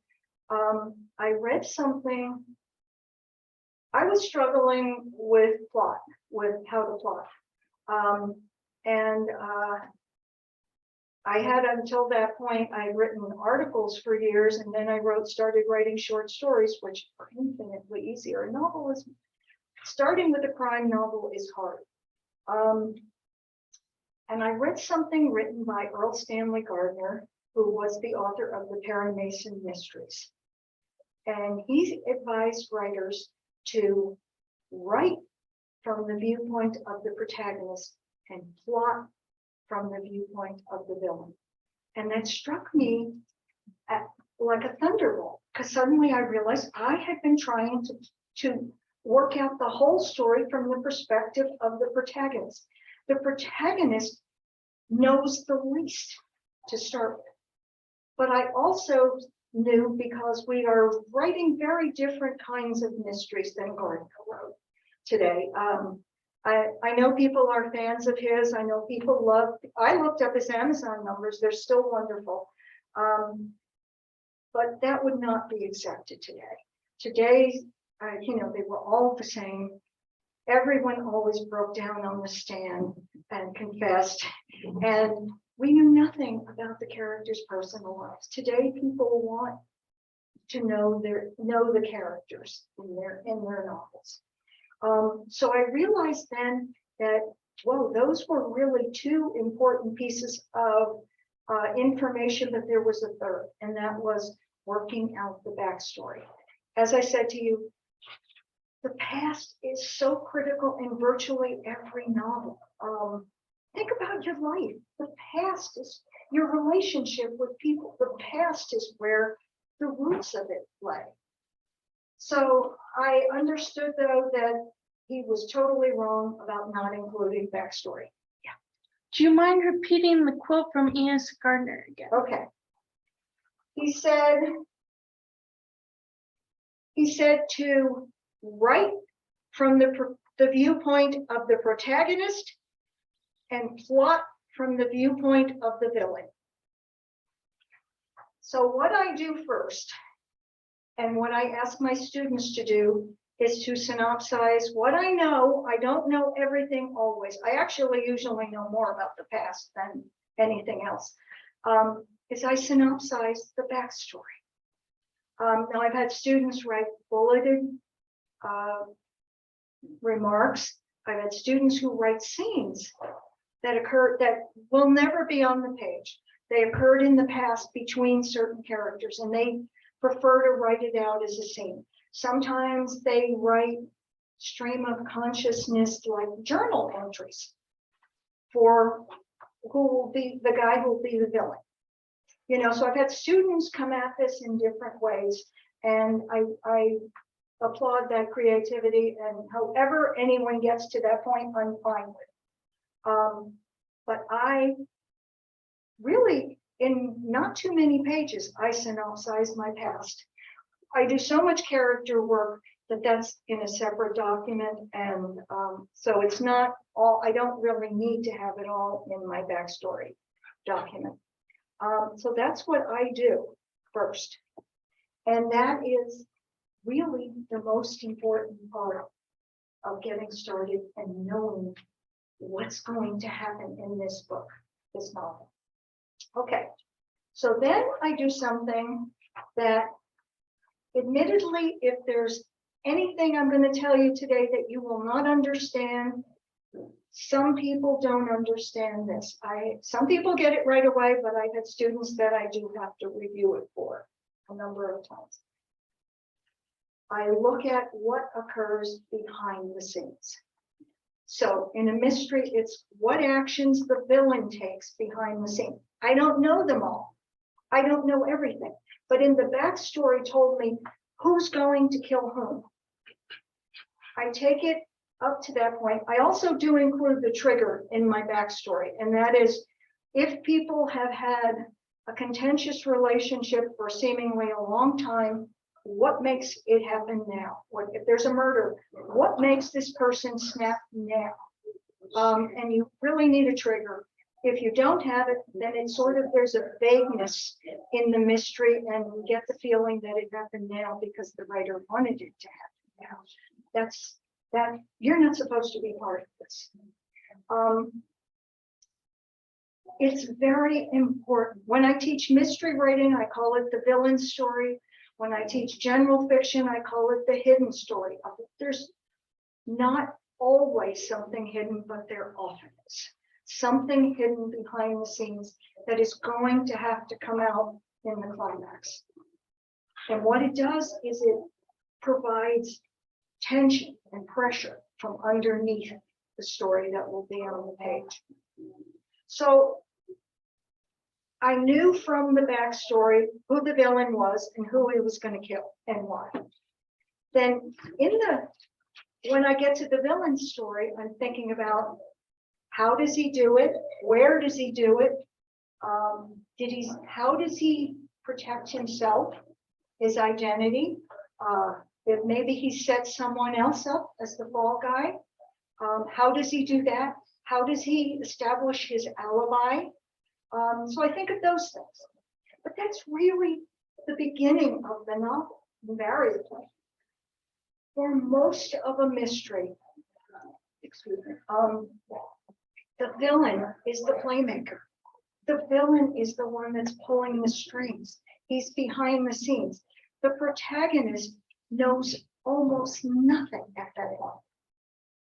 I read something. I was struggling with plot, with how to plot. And I had until that point, I'd written articles for years, and then I started writing short stories, which are infinitely easier. A novel is, starting with a crime novel is hard. And I read something written by Earl Stanley Gardner, who was the author of the Perry Mason Mysteries. And he advised writers to write from the viewpoint of the protagonist and plot from the viewpoint of the villain. And that struck me like a thunderbolt, because suddenly I realized I had been trying to work out the whole story from the perspective of the protagonist. The protagonist knows the least to start with. But I also knew, because we are writing very different kinds of mysteries than Gardner wrote today. I know people are fans of his. I know people I looked up his Amazon numbers. They're still wonderful. But that would not be accepted today. Today, they were all the same. Everyone always broke down on the stand and confessed. And we knew nothing about the characters' personal lives. Today, people want to know the characters in their novels. So I realized then that, whoa, those were really two important pieces of information, but there was a third, and that was working out the backstory. As I said to you, the past is so critical in virtually every novel. Think about your life. The past is your relationship with people. The past is where the roots of it lay. So I understood, though, that he was totally wrong about not including backstory. Yeah. Do you mind repeating the quote from E.S. Gardner again? Okay. He said to write from the viewpoint of the protagonist and plot from the viewpoint of the villain. So what I do first, and what I ask my students to do, is to synopsize what I know. I don't know everything always. I actually usually know more about the past than anything else. Is I synopsize the backstory. Now I've had students write bulleted remarks. I've had students who write scenes that occur that will never be on the page. They occurred in the past between certain characters, and they prefer to write it out as a scene. Sometimes they write stream of consciousness, like journal entries for who will be the guy who will be the villain. So I've had students come at this in different ways, and I applaud that creativity, and however anyone gets to that point, I'm fine with. But I really, in not too many pages, I synopsize my past. I do so much character work that's in a separate document, and so it's not all, I don't really need to have it all in my backstory document. So that's what I do first. And that is really the most important part of getting started and knowing what's going to happen in this book, this novel. Okay, so then I do something that, admittedly, if there's anything I'm going to tell you today that you will not understand, some people don't understand this. Some people get it right away, but I've had students that I do have to review it for a number of times. I look at what occurs behind the scenes. So in a mystery, it's what actions the villain takes behind the scene. I don't know them all. I don't know everything. But in the backstory told me who's going to kill whom. I take it up to that point. I also do include the trigger in my backstory, and that is if people have had a contentious relationship for seemingly a long time, what makes it happen now? What if there's a murder? What makes this person snap now? And you really need a trigger. If you don't have it, then it's sort of, there's a vagueness in the mystery, and we get the feeling that it happened now because the writer wanted it to happen now. That you're not supposed to be part of this. It's very important. When I teach mystery writing, I call it the villain story. When I teach general fiction, I call it the hidden story. There's not always something hidden, but there often is something hidden behind the scenes that is going to have to come out in the climax. And what it does is it provides tension and pressure from underneath the story that will be on the page. So I knew from the backstory who the villain was and who he was going to kill and why. Then when I get to the villain story, I'm thinking about how does he do it? Where does he do it? How does he protect himself, his identity? If maybe he sets someone else up as the fall guy. How does he do that? How does he establish his alibi? So I think of those things. But that's really the beginning of the novel, invariably. For most of a mystery, the villain is the playmaker. The villain is the one that's pulling the strings. He's behind the scenes. The protagonist knows almost nothing at that point.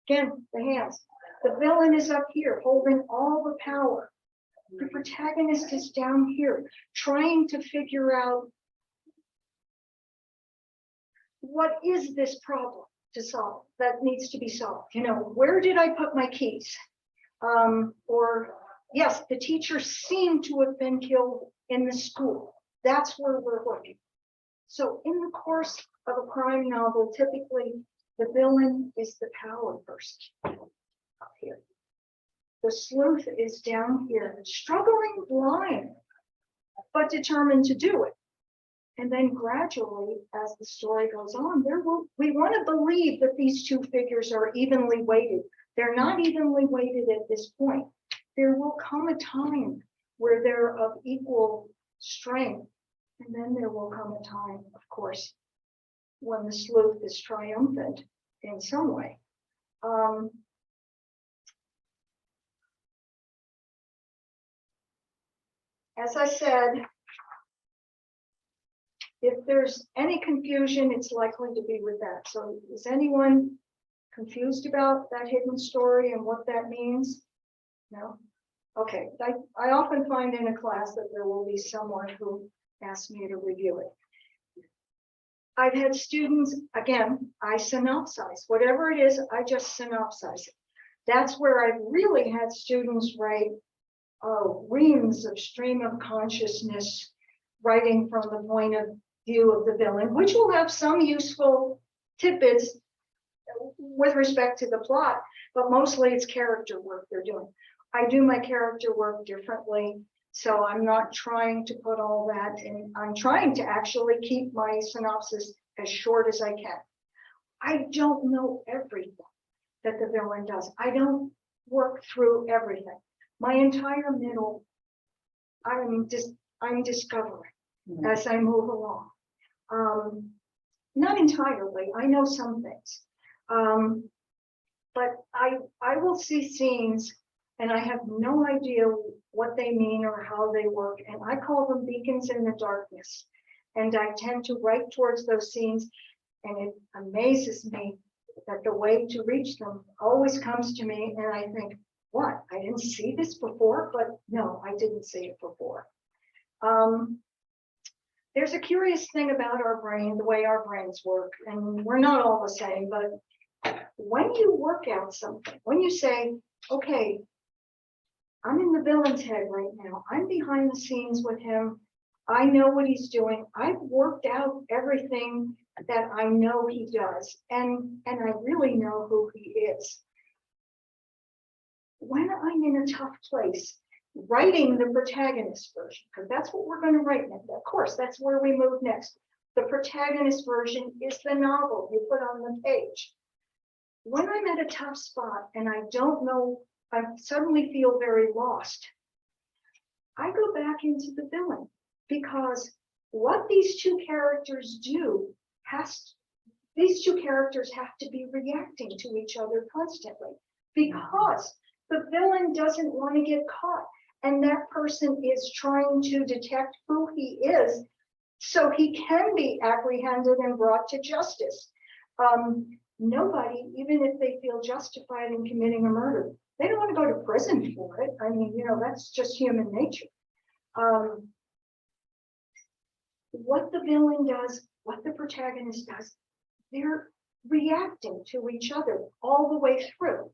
Again, the hands. The villain is up here holding all the power. The protagonist is down here trying to figure out what is this problem to solve that needs to be solved. You know, where did I put my keys? Or yes, the teacher seemed to have been killed in the school. That's where we're looking. So in the course of a crime novel, typically the villain is the power person up here. The sleuth is down here, struggling blind, but determined to do it. And then gradually, as the story goes on, we want to believe that these two figures are evenly weighted. They're not evenly weighted at this point. There will come a time where they're of equal strength. And then there will come a time, of course, when the sleuth is triumphant in some way. As I said, if there's any confusion, it's likely to be with that. So is anyone confused about that hidden story and what that means? No? Okay. I often find in a class that there will be someone who asks me to review it. I've had students, again, I synopsize. Whatever it is, I just synopsize it. That's where I've really had students write reams of stream of consciousness, writing from the point of view of the villain, which will have some useful tidbits with respect to the plot, but mostly it's character work they're doing. I do my character work differently, so I'm not trying to put all that in. I'm trying to actually keep my synopsis as short as I can. I don't know everything that the villain does. I don't work through everything. My entire middle, I'm discovering as I move along. Not entirely, I know some things. But I will see scenes and I have no idea what they mean or how they work. And I call them beacons in the darkness. And I tend to write towards those scenes. And it amazes me that the way to reach them always comes to me. And I think, what? I didn't see this before, but no, I didn't see it before. There's a curious thing about our brain, the way our brains work, and we're not all the same, but when you work out something, when you say, okay, I'm in the villain's head right now, I'm behind the scenes with him, I know what he's doing, I've worked out everything that I know he does, and I really know who he is. When I'm in a tough place, writing the protagonist version, because that's what we're going to write next. Of course, that's where we move next. The protagonist version is the novel you put on the page. When I'm at a tough spot and I don't know, I suddenly feel very lost. I go back into the villain, because what these two characters do these two characters have to be reacting to each other constantly, because the villain doesn't want to get caught, and that person is trying to detect who he is so he can be apprehended and brought to justice. Nobody, even if they feel justified in committing a murder, they don't want to go to prison for it. I mean, that's just human nature. What the villain does, what the protagonist does, they're reacting to each other all the way through.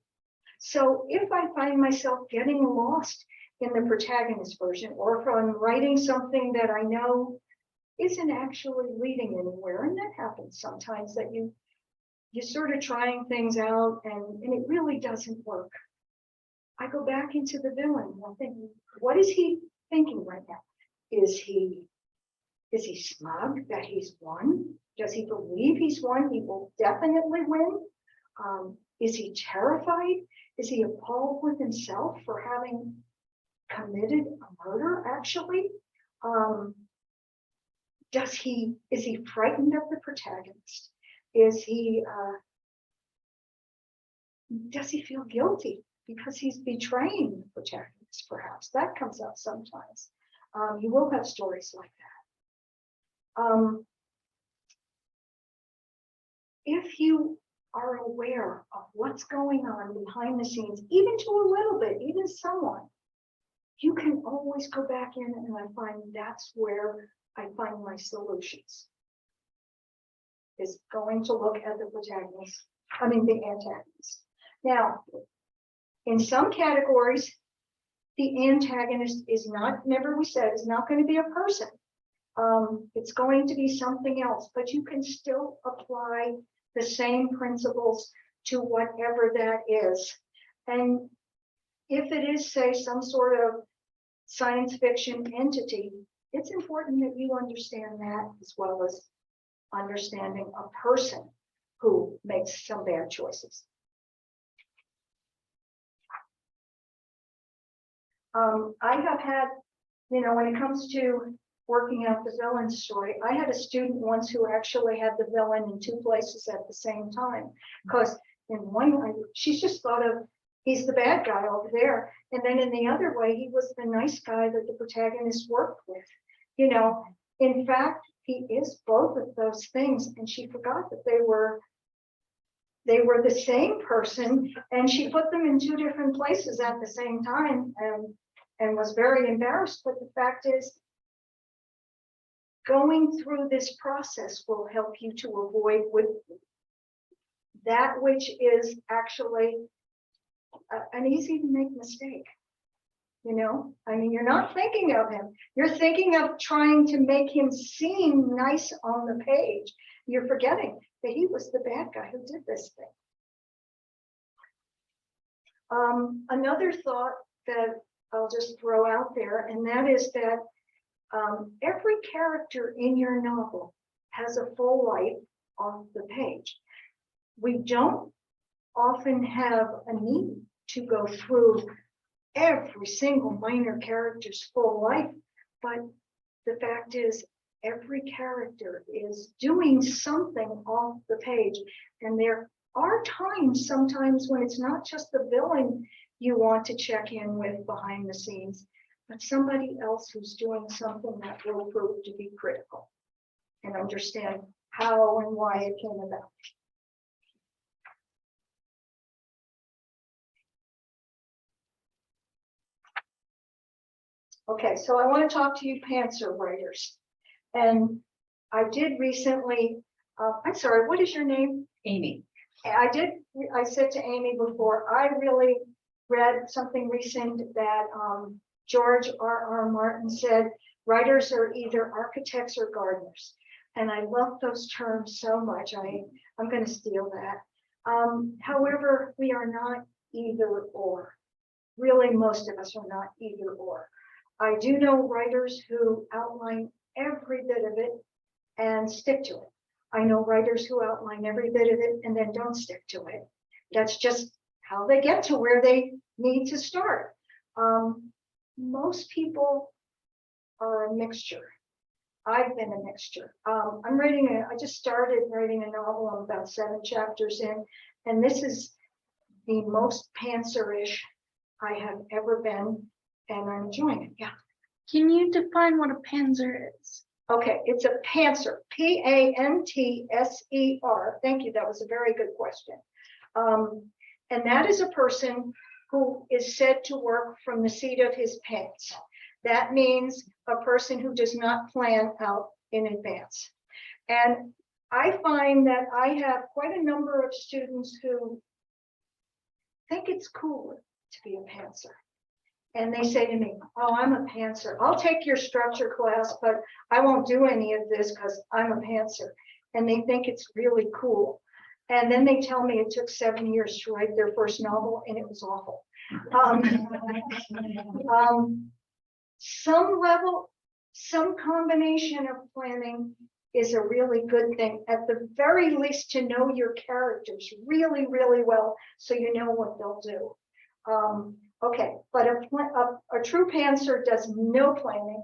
So if I find myself getting lost in the protagonist version, or if I'm writing something that I know isn't actually leading anywhere, and that happens sometimes, that you're sort of trying things out and it really doesn't work, I go back into the villain. I'm thinking, what is he thinking right now? Is he smug that he's won? Does he believe he's won? He will definitely win. Is he terrified? Is he appalled with himself for having committed a murder, actually? Is he frightened of the protagonist? Does he feel guilty because he's betraying the protagonist, perhaps? That comes up sometimes. You will have stories like that. If you are aware of what's going on behind the scenes, even to a little bit, even somewhat, you can always go back in, and I find that's where I find my solutions, is going to look at the the antagonist. Now, in some categories, the antagonist is not, remember we said, is not going to be a person. It's going to be something else, but you can still apply the same principles to whatever that is. And if it is, say, some sort of science fiction entity, it's important that you understand that, as well as understanding a person who makes some bad choices. I have had, when it comes to working out the villain story, I had a student once who actually had the villain in two places at the same time, because in one way, she's just thought of, he's the bad guy over there, and then in the other way, he was the nice guy that the protagonist worked with. In fact, he is both of those things, and she forgot that they were the same person, and she put them in two different places at the same time, and was very embarrassed. But the fact is, going through this process will help you to avoid with that which is actually an easy to make mistake. You're not thinking of him. You're thinking of trying to make him seem nice on the page. You're forgetting that he was the bad guy who did this thing. Another thought that I'll just throw out there, and that is that every character in your novel has a full life off the page. We don't often have a need to go through every single minor character's full life, but the fact is, every character is doing something off the page, and there are times sometimes when it's not just the villain you want to check in with behind the scenes, but somebody else who's doing something that will prove to be critical, and understand how and why it came about. Okay, so I want to talk to you pantser writers. And I did recently, I'm sorry, what is your name? Amy. I said to Amy before, I really read something recent that George R.R. Martin said, writers are either architects or gardeners. And I love those terms so much. I'm going to steal that. However, we are not either or. Really, most of us are not either or. I do know writers who outline every bit of it and stick to it. I know writers who outline every bit of it and then don't stick to it. That's just how they get to where they need to start. most people are a mixture. I've been a mixture. I just started writing a novel. I'm about 7 chapters in, and this is the most pantser-ish I have ever been, and I'm enjoying it. Yeah. Can you define what a panzer is? Okay, it's a pantser, P-A-N-T-S-E-R. Thank you. That was a very good question. And that is a person who is said to work from the seat of his pants. That means a person who does not plan out in advance. And I find that I have quite a number of students who think it's cooler to be a pantser. And they say to me, oh, I'm a pantser. I'll take your structure class, but I won't do any of this because I'm a pantser. And they think it's really cool. And then they tell me it took 7 years to write their first novel, and it was awful. Some combination of planning is a really good thing. At the very least, to know your characters really, really well, so you know what they'll do. Okay, but a true pantser does no planning.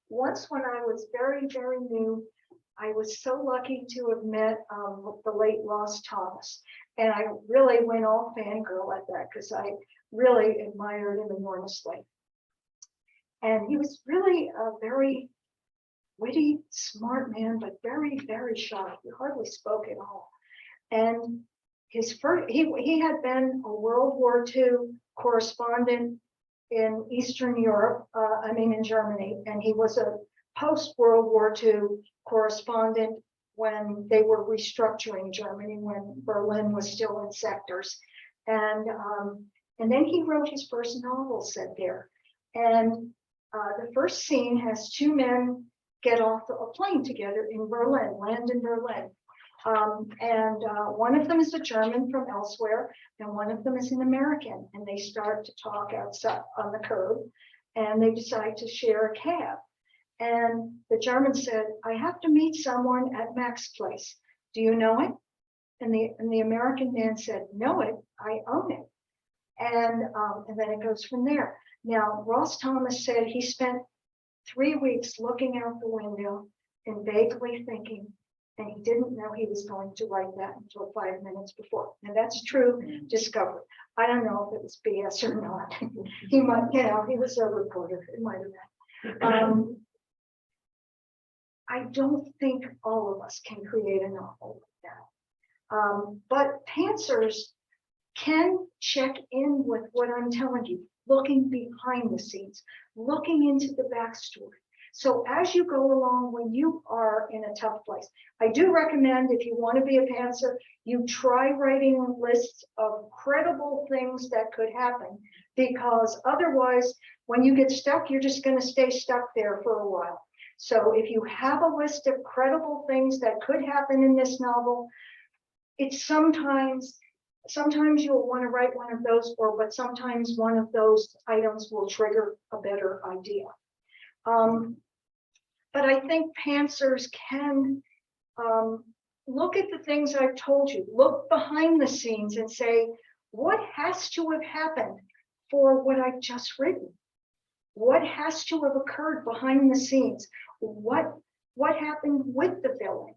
Once when I was very, very new, I was so lucky to have met the late Ross Thomas. And I really went all fangirl at that because I really admired him enormously. And he was really a very witty, smart man, but very, very shy. He hardly spoke at all. And he had been a World War II correspondent in Eastern Europe, in Germany, and he was a post-World War II correspondent when they were restructuring Germany, when Berlin was still in sectors. And then he wrote his first novel set there. And the first scene has 2 men get off a plane together in Berlin, land in Berlin. One of them is a German from elsewhere, and one of them is an American. And they start to talk outside on the curb, and they decide to share a cab. And the German said, I have to meet someone at Mac's place. Do you know it? And the American man said, know it, I own it. And then it goes from there. Now, Ross Thomas said he spent 3 weeks looking out the window and vaguely thinking, and he didn't know he was going to write that until 5 minutes before. And that's true discovery. I don't know if it was BS or not. He might, he was a reporter. It might have been. I don't think all of us can create a novel like that. But pantsers can check in with what I'm telling you, looking behind the scenes, looking into the backstory. So as you go along, when you are in a tough place, I do recommend, if you want to be a pantser, you try writing lists of credible things that could happen, because otherwise, when you get stuck, you're just going to stay stuck there for a while. So if you have a list of credible things that could happen in this novel, it's sometimes you'll want to write one of those, but sometimes one of those items will trigger a better idea. But I think pantsers can look at the things I've told you, look behind the scenes and say, what has to have happened for what I've just written? What has to have occurred behind the scenes? What happened with the villain?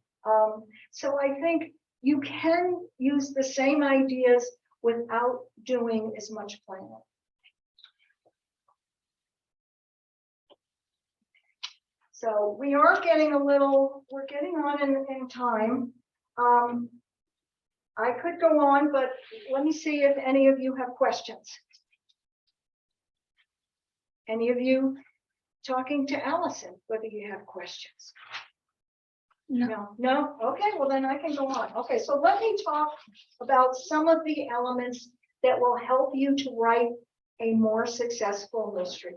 So I think you can use the same ideas without doing as much planning. So we are getting we're getting on in time. I could go on, but let me see if any of you have questions. Any of you talking to Allison, whether you have questions? No. No? Okay, well then I can go on. Okay, so let me talk about some of the elements that will help you to write a more successful mystery.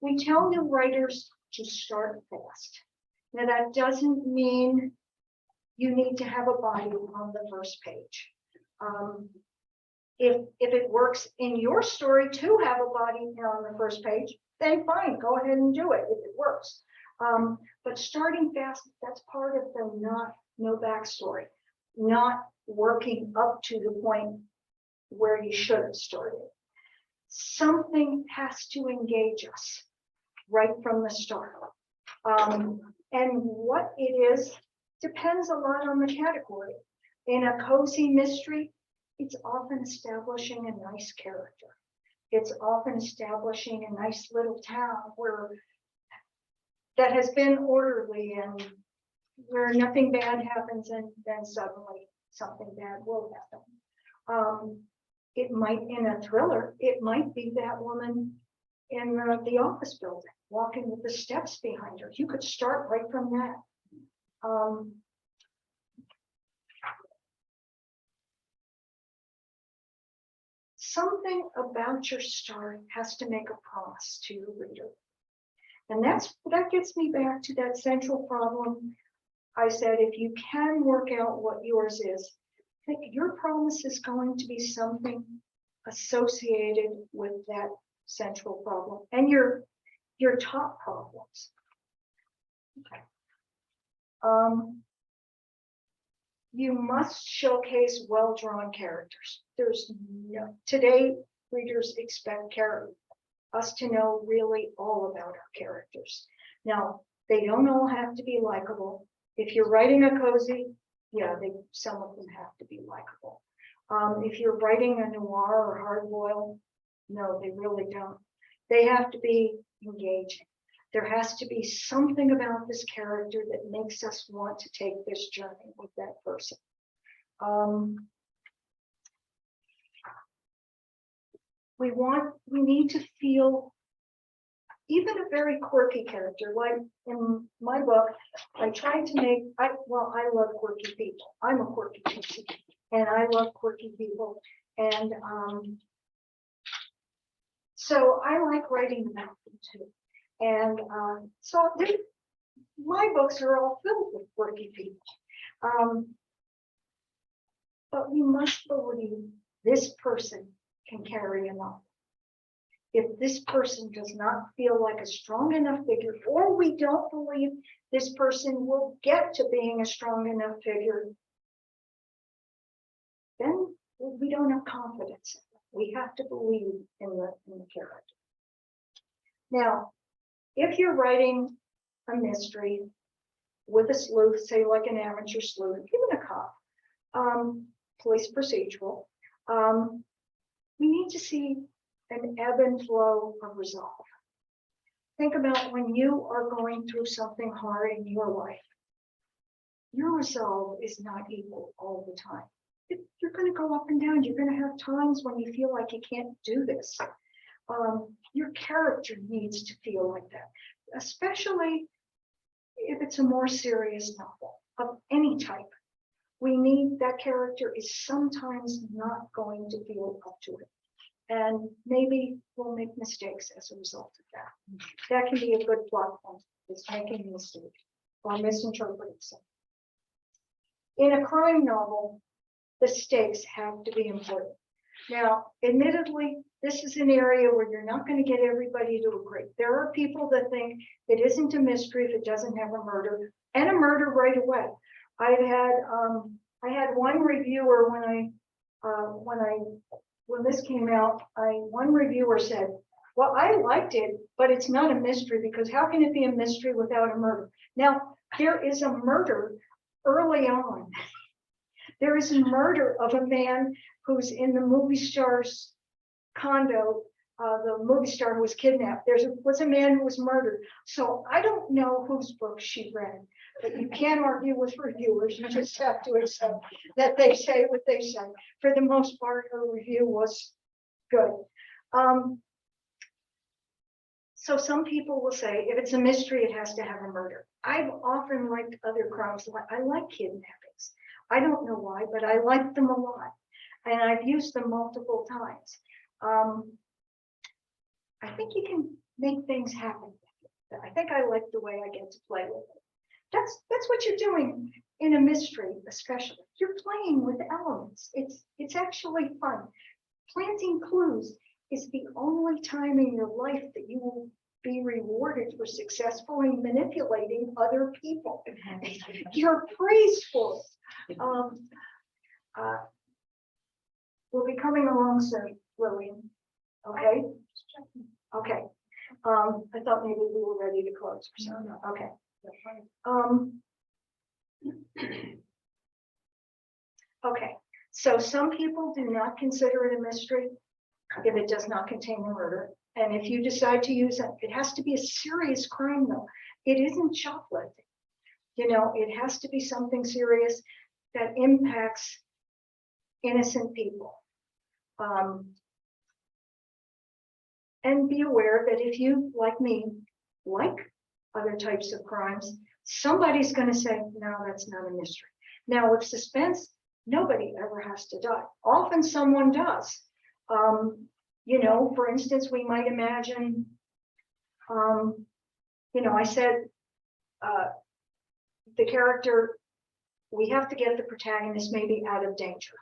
We tell new writers to start fast. Now that doesn't mean you need to have a body on the first page. If it works in your story to have a body on the first page, then fine, go ahead and do it if it works. But starting fast, that's part of the no backstory, not working up to the point where you should have started. Something has to engage us right from the start. And what it is depends a lot on the category. In a cozy mystery, it's often establishing a nice character. It's often establishing a nice little town that has been orderly and where nothing bad happens and then suddenly something bad will happen. It might, in a thriller, it might be that woman in the office building walking with the steps behind her. You could start right from that. Something about your start has to make a promise to your reader. And that gets me back to that central problem. I said, if you can work out what yours is, I think your promise is going to be something associated with that central problem and your top problems. Okay. You must showcase well-drawn characters. Today, readers expect us to know really all about our characters. Now, they don't all have to be likable. If you're writing a cozy, yeah, some of them have to be likable. If you're writing a noir or hard-boiled, no, they really don't. They have to be engaging. There has to be something about this character that makes us want to take this journey with that person. We need to feel even a very quirky character. Like in my book, I tried to I love quirky people. I'm a quirky person, and I love quirky people. And so I like writing about them too. And so my books are all filled with quirky people. But we must believe this person can carry a novel. If this person does not feel like a strong enough figure, or we don't believe this person will get to being a strong enough figure, then we don't have confidence. We have to believe in the character. Now, if you're writing a mystery with a sleuth, say like an amateur sleuth, even a cop, police procedural, we need to see an ebb and flow of resolve. Think about when you are going through something hard in your life. Your resolve is not equal all the time. You're going to go up and down. You're going to have times when you feel like you can't do this. Your character needs to feel like that, especially if it's a more serious novel of any type. We need that character is sometimes not going to feel up to it. And maybe we'll make mistakes as a result of that. That can be a good plot point, is making a mistake or misinterpreting something. In a crime novel, the stakes have to be important. Now, admittedly, this is an area where you're not going to get everybody to agree. There are people that think it isn't a mystery if it doesn't have a murder, and a murder right away. I had one reviewer when this came out, one reviewer said, well, I liked it, but it's not a mystery because how can it be a mystery without a murder? Now, there is a murder early on. There is a murder of a man who's in the movie star's condo, the movie star who was kidnapped. There was a man who was murdered. So I don't know whose book she read, but you can't argue with reviewers. You just have to accept that they say what they say. For the most part, her review was good. So some people will say, if it's a mystery, it has to have a murder. I've often liked other crimes. I like kidnappings. I don't know why, but I like them a lot. And I've used them multiple times. I think you can make things happen. I think I like the way I get to play with it. That's what you're doing in a mystery, especially. You're playing with elements. It's actually fun. Planting clues is the only time in your life that you will be rewarded for successfully manipulating other people. You're praised for it. We'll be coming along soon, Lillian. Okay? Okay. I thought maybe we were ready to close or something. Okay. Okay, so some people do not consider it a mystery if it does not contain a murder. And if you decide to use it, it has to be a serious crime though. It isn't shoplifting. You know, it has to be something serious that impacts innocent people. And be aware that if you, like me, like other types of crimes, somebody's going to say, no, that's not a mystery. Now, with suspense, nobody ever has to die. Often someone does. You know, for instance, we might imagine, you know, I said the character, we have to get the protagonist maybe out of danger.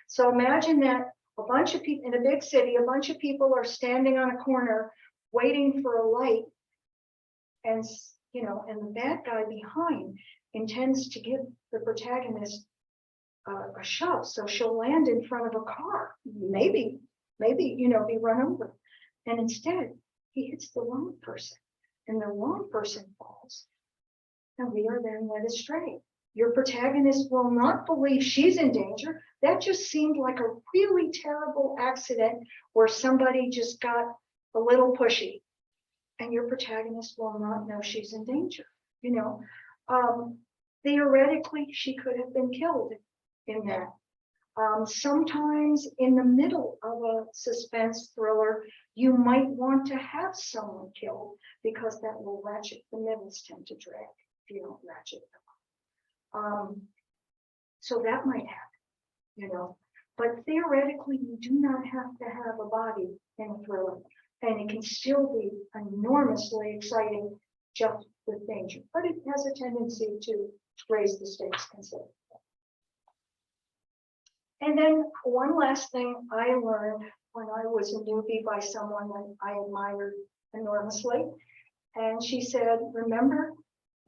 So imagine that a bunch of people in a big city, a bunch of people are standing on a corner waiting for a light, and you know, and the bad guy behind intends to give the protagonist a shove, so she'll land in front of a car, maybe, you know, be run over, and instead he hits the wrong person, and the wrong person falls, and we are then led astray. Your protagonist will not believe she's in danger. That just seemed like a really terrible accident where somebody just got a little pushy, and your protagonist will not know she's in danger. You know, theoretically, she could have been killed in that. Sometimes in the middle of a suspense thriller, you might want to have someone killed because that will ratchet. The middles tend to drag if you don't ratchet them. So that might happen, you know, but theoretically, you do not have to have a body in a thriller, and it can still be enormously exciting just with danger, but it has a tendency to raise the stakes considerably. And then one last thing I learned when I was a newbie by someone that I admired enormously, and she said, remember,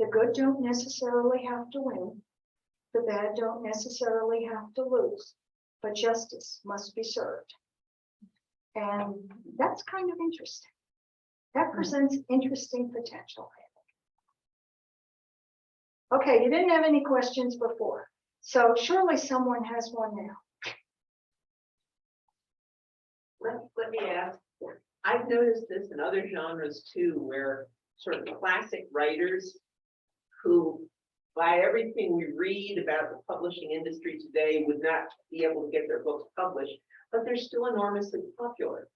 the good don't necessarily have to win. The bad don't necessarily have to lose, but justice must be served. And that's kind of interesting. That presents interesting potential, I think. Okay, you didn't have any questions before, so surely someone has one now. Let me ask. I've noticed this in other genres too, where sort of classic writers who, by everything we read about the publishing industry today, would not be able to get their books published, but they're still enormously popular.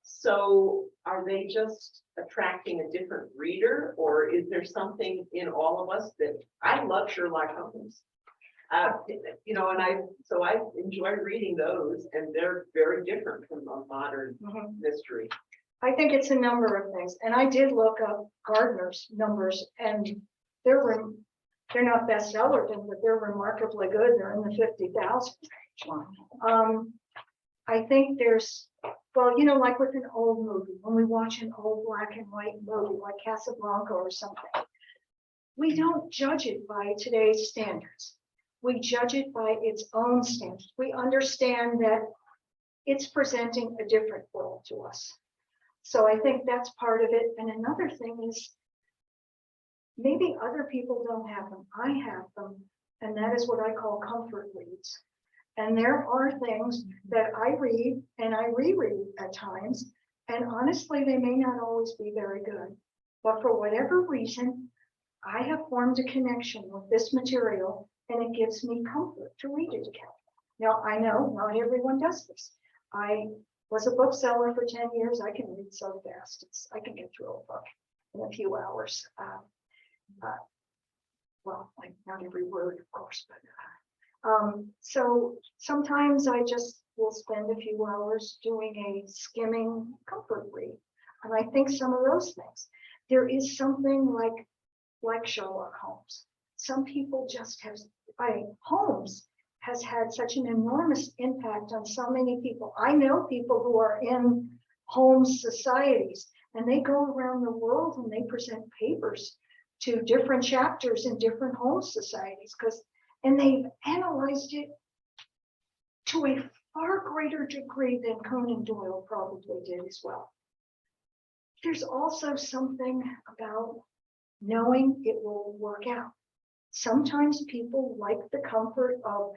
So are they just attracting a different reader, or is there something in all of us that I love Sherlock Holmes? You know, and I enjoy reading those, and they're very different from a modern mystery. I think it's a number of things, and I did look up Gardner's numbers, and they're not bestseller, but they're remarkably good. They're in the 50,000 range. I think there's, well, you know, like with an old movie, when we watch an old black and white movie like Casablanca or something, we don't judge it by today's standards. We judge it by its own standards. We understand that it's presenting a different world to us. So I think that's part of it. And another thing is, maybe other people don't have them. I have them. And that is what I call comfort reads. And there are things that I read and I reread at times. And honestly, they may not always be very good. But for whatever reason, I have formed a connection with this material, and it gives me comfort to read it again. Now, I know not everyone does this. I was a bookseller for 10 years. I can read so fast. I can get through a book in a few hours. Well, like not every word, of course, but so sometimes I just will spend a few hours doing a skimming comfort read. And I think some of those things, there is something like Sherlock Holmes. Some people just have, Holmes has had such an enormous impact on so many people. I know people who are in Holmes societies, and they go around the world and they present papers to different chapters in different Holmes societies, and they've analyzed it to a far greater degree than Conan Doyle probably did as well. There's also something about knowing it will work out. Sometimes people like the comfort of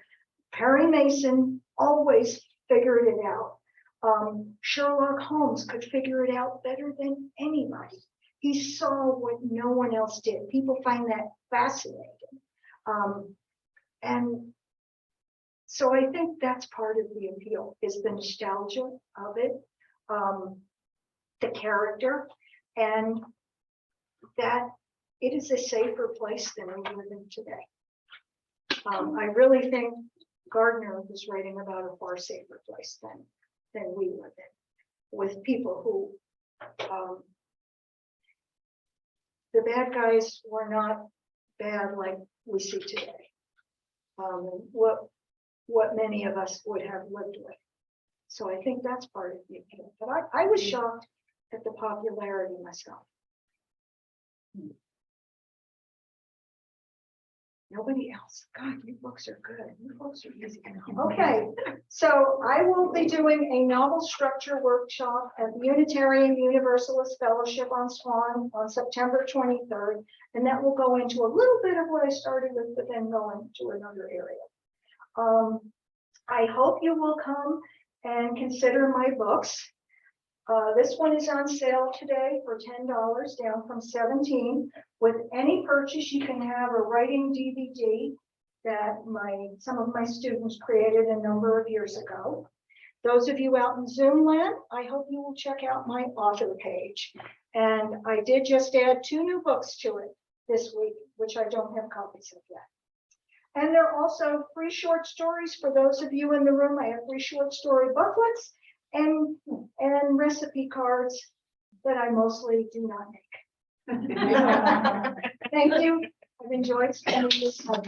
Perry Mason always figured it out. Sherlock Holmes could figure it out better than anybody. He saw what no one else did. People find that fascinating. And so I think that's part of the appeal, is the nostalgia of it, the character, and that it is a safer place than we live in today. I really think Gardner was writing about a far safer place than we live in, with people who, the bad guys were not bad like we see today. What many of us would have lived with. So I think that's part of the appeal. But I was shocked at the popularity myself. Nobody else. God, your books are good. Your books are easy. Okay, so I will be doing a novel structure workshop at the Unitarian Universalist Fellowship on Swan on September 23rd. And that will go into a little bit of what I started with, but then go into another area. I hope you will come and consider my books. This one is on sale today for $10, down from $17. With any purchase, you can have a writing DVD that some of my students created a number of years ago. Those of you out in Zoom land, I hope you will check out my author page. And I did just add 2 new books to it this week, which I don't have copies of yet. And there are also free short stories for those of you in the room. I have free short story booklets and recipe cards that I mostly do not make. Thank you. I've enjoyed spending this time.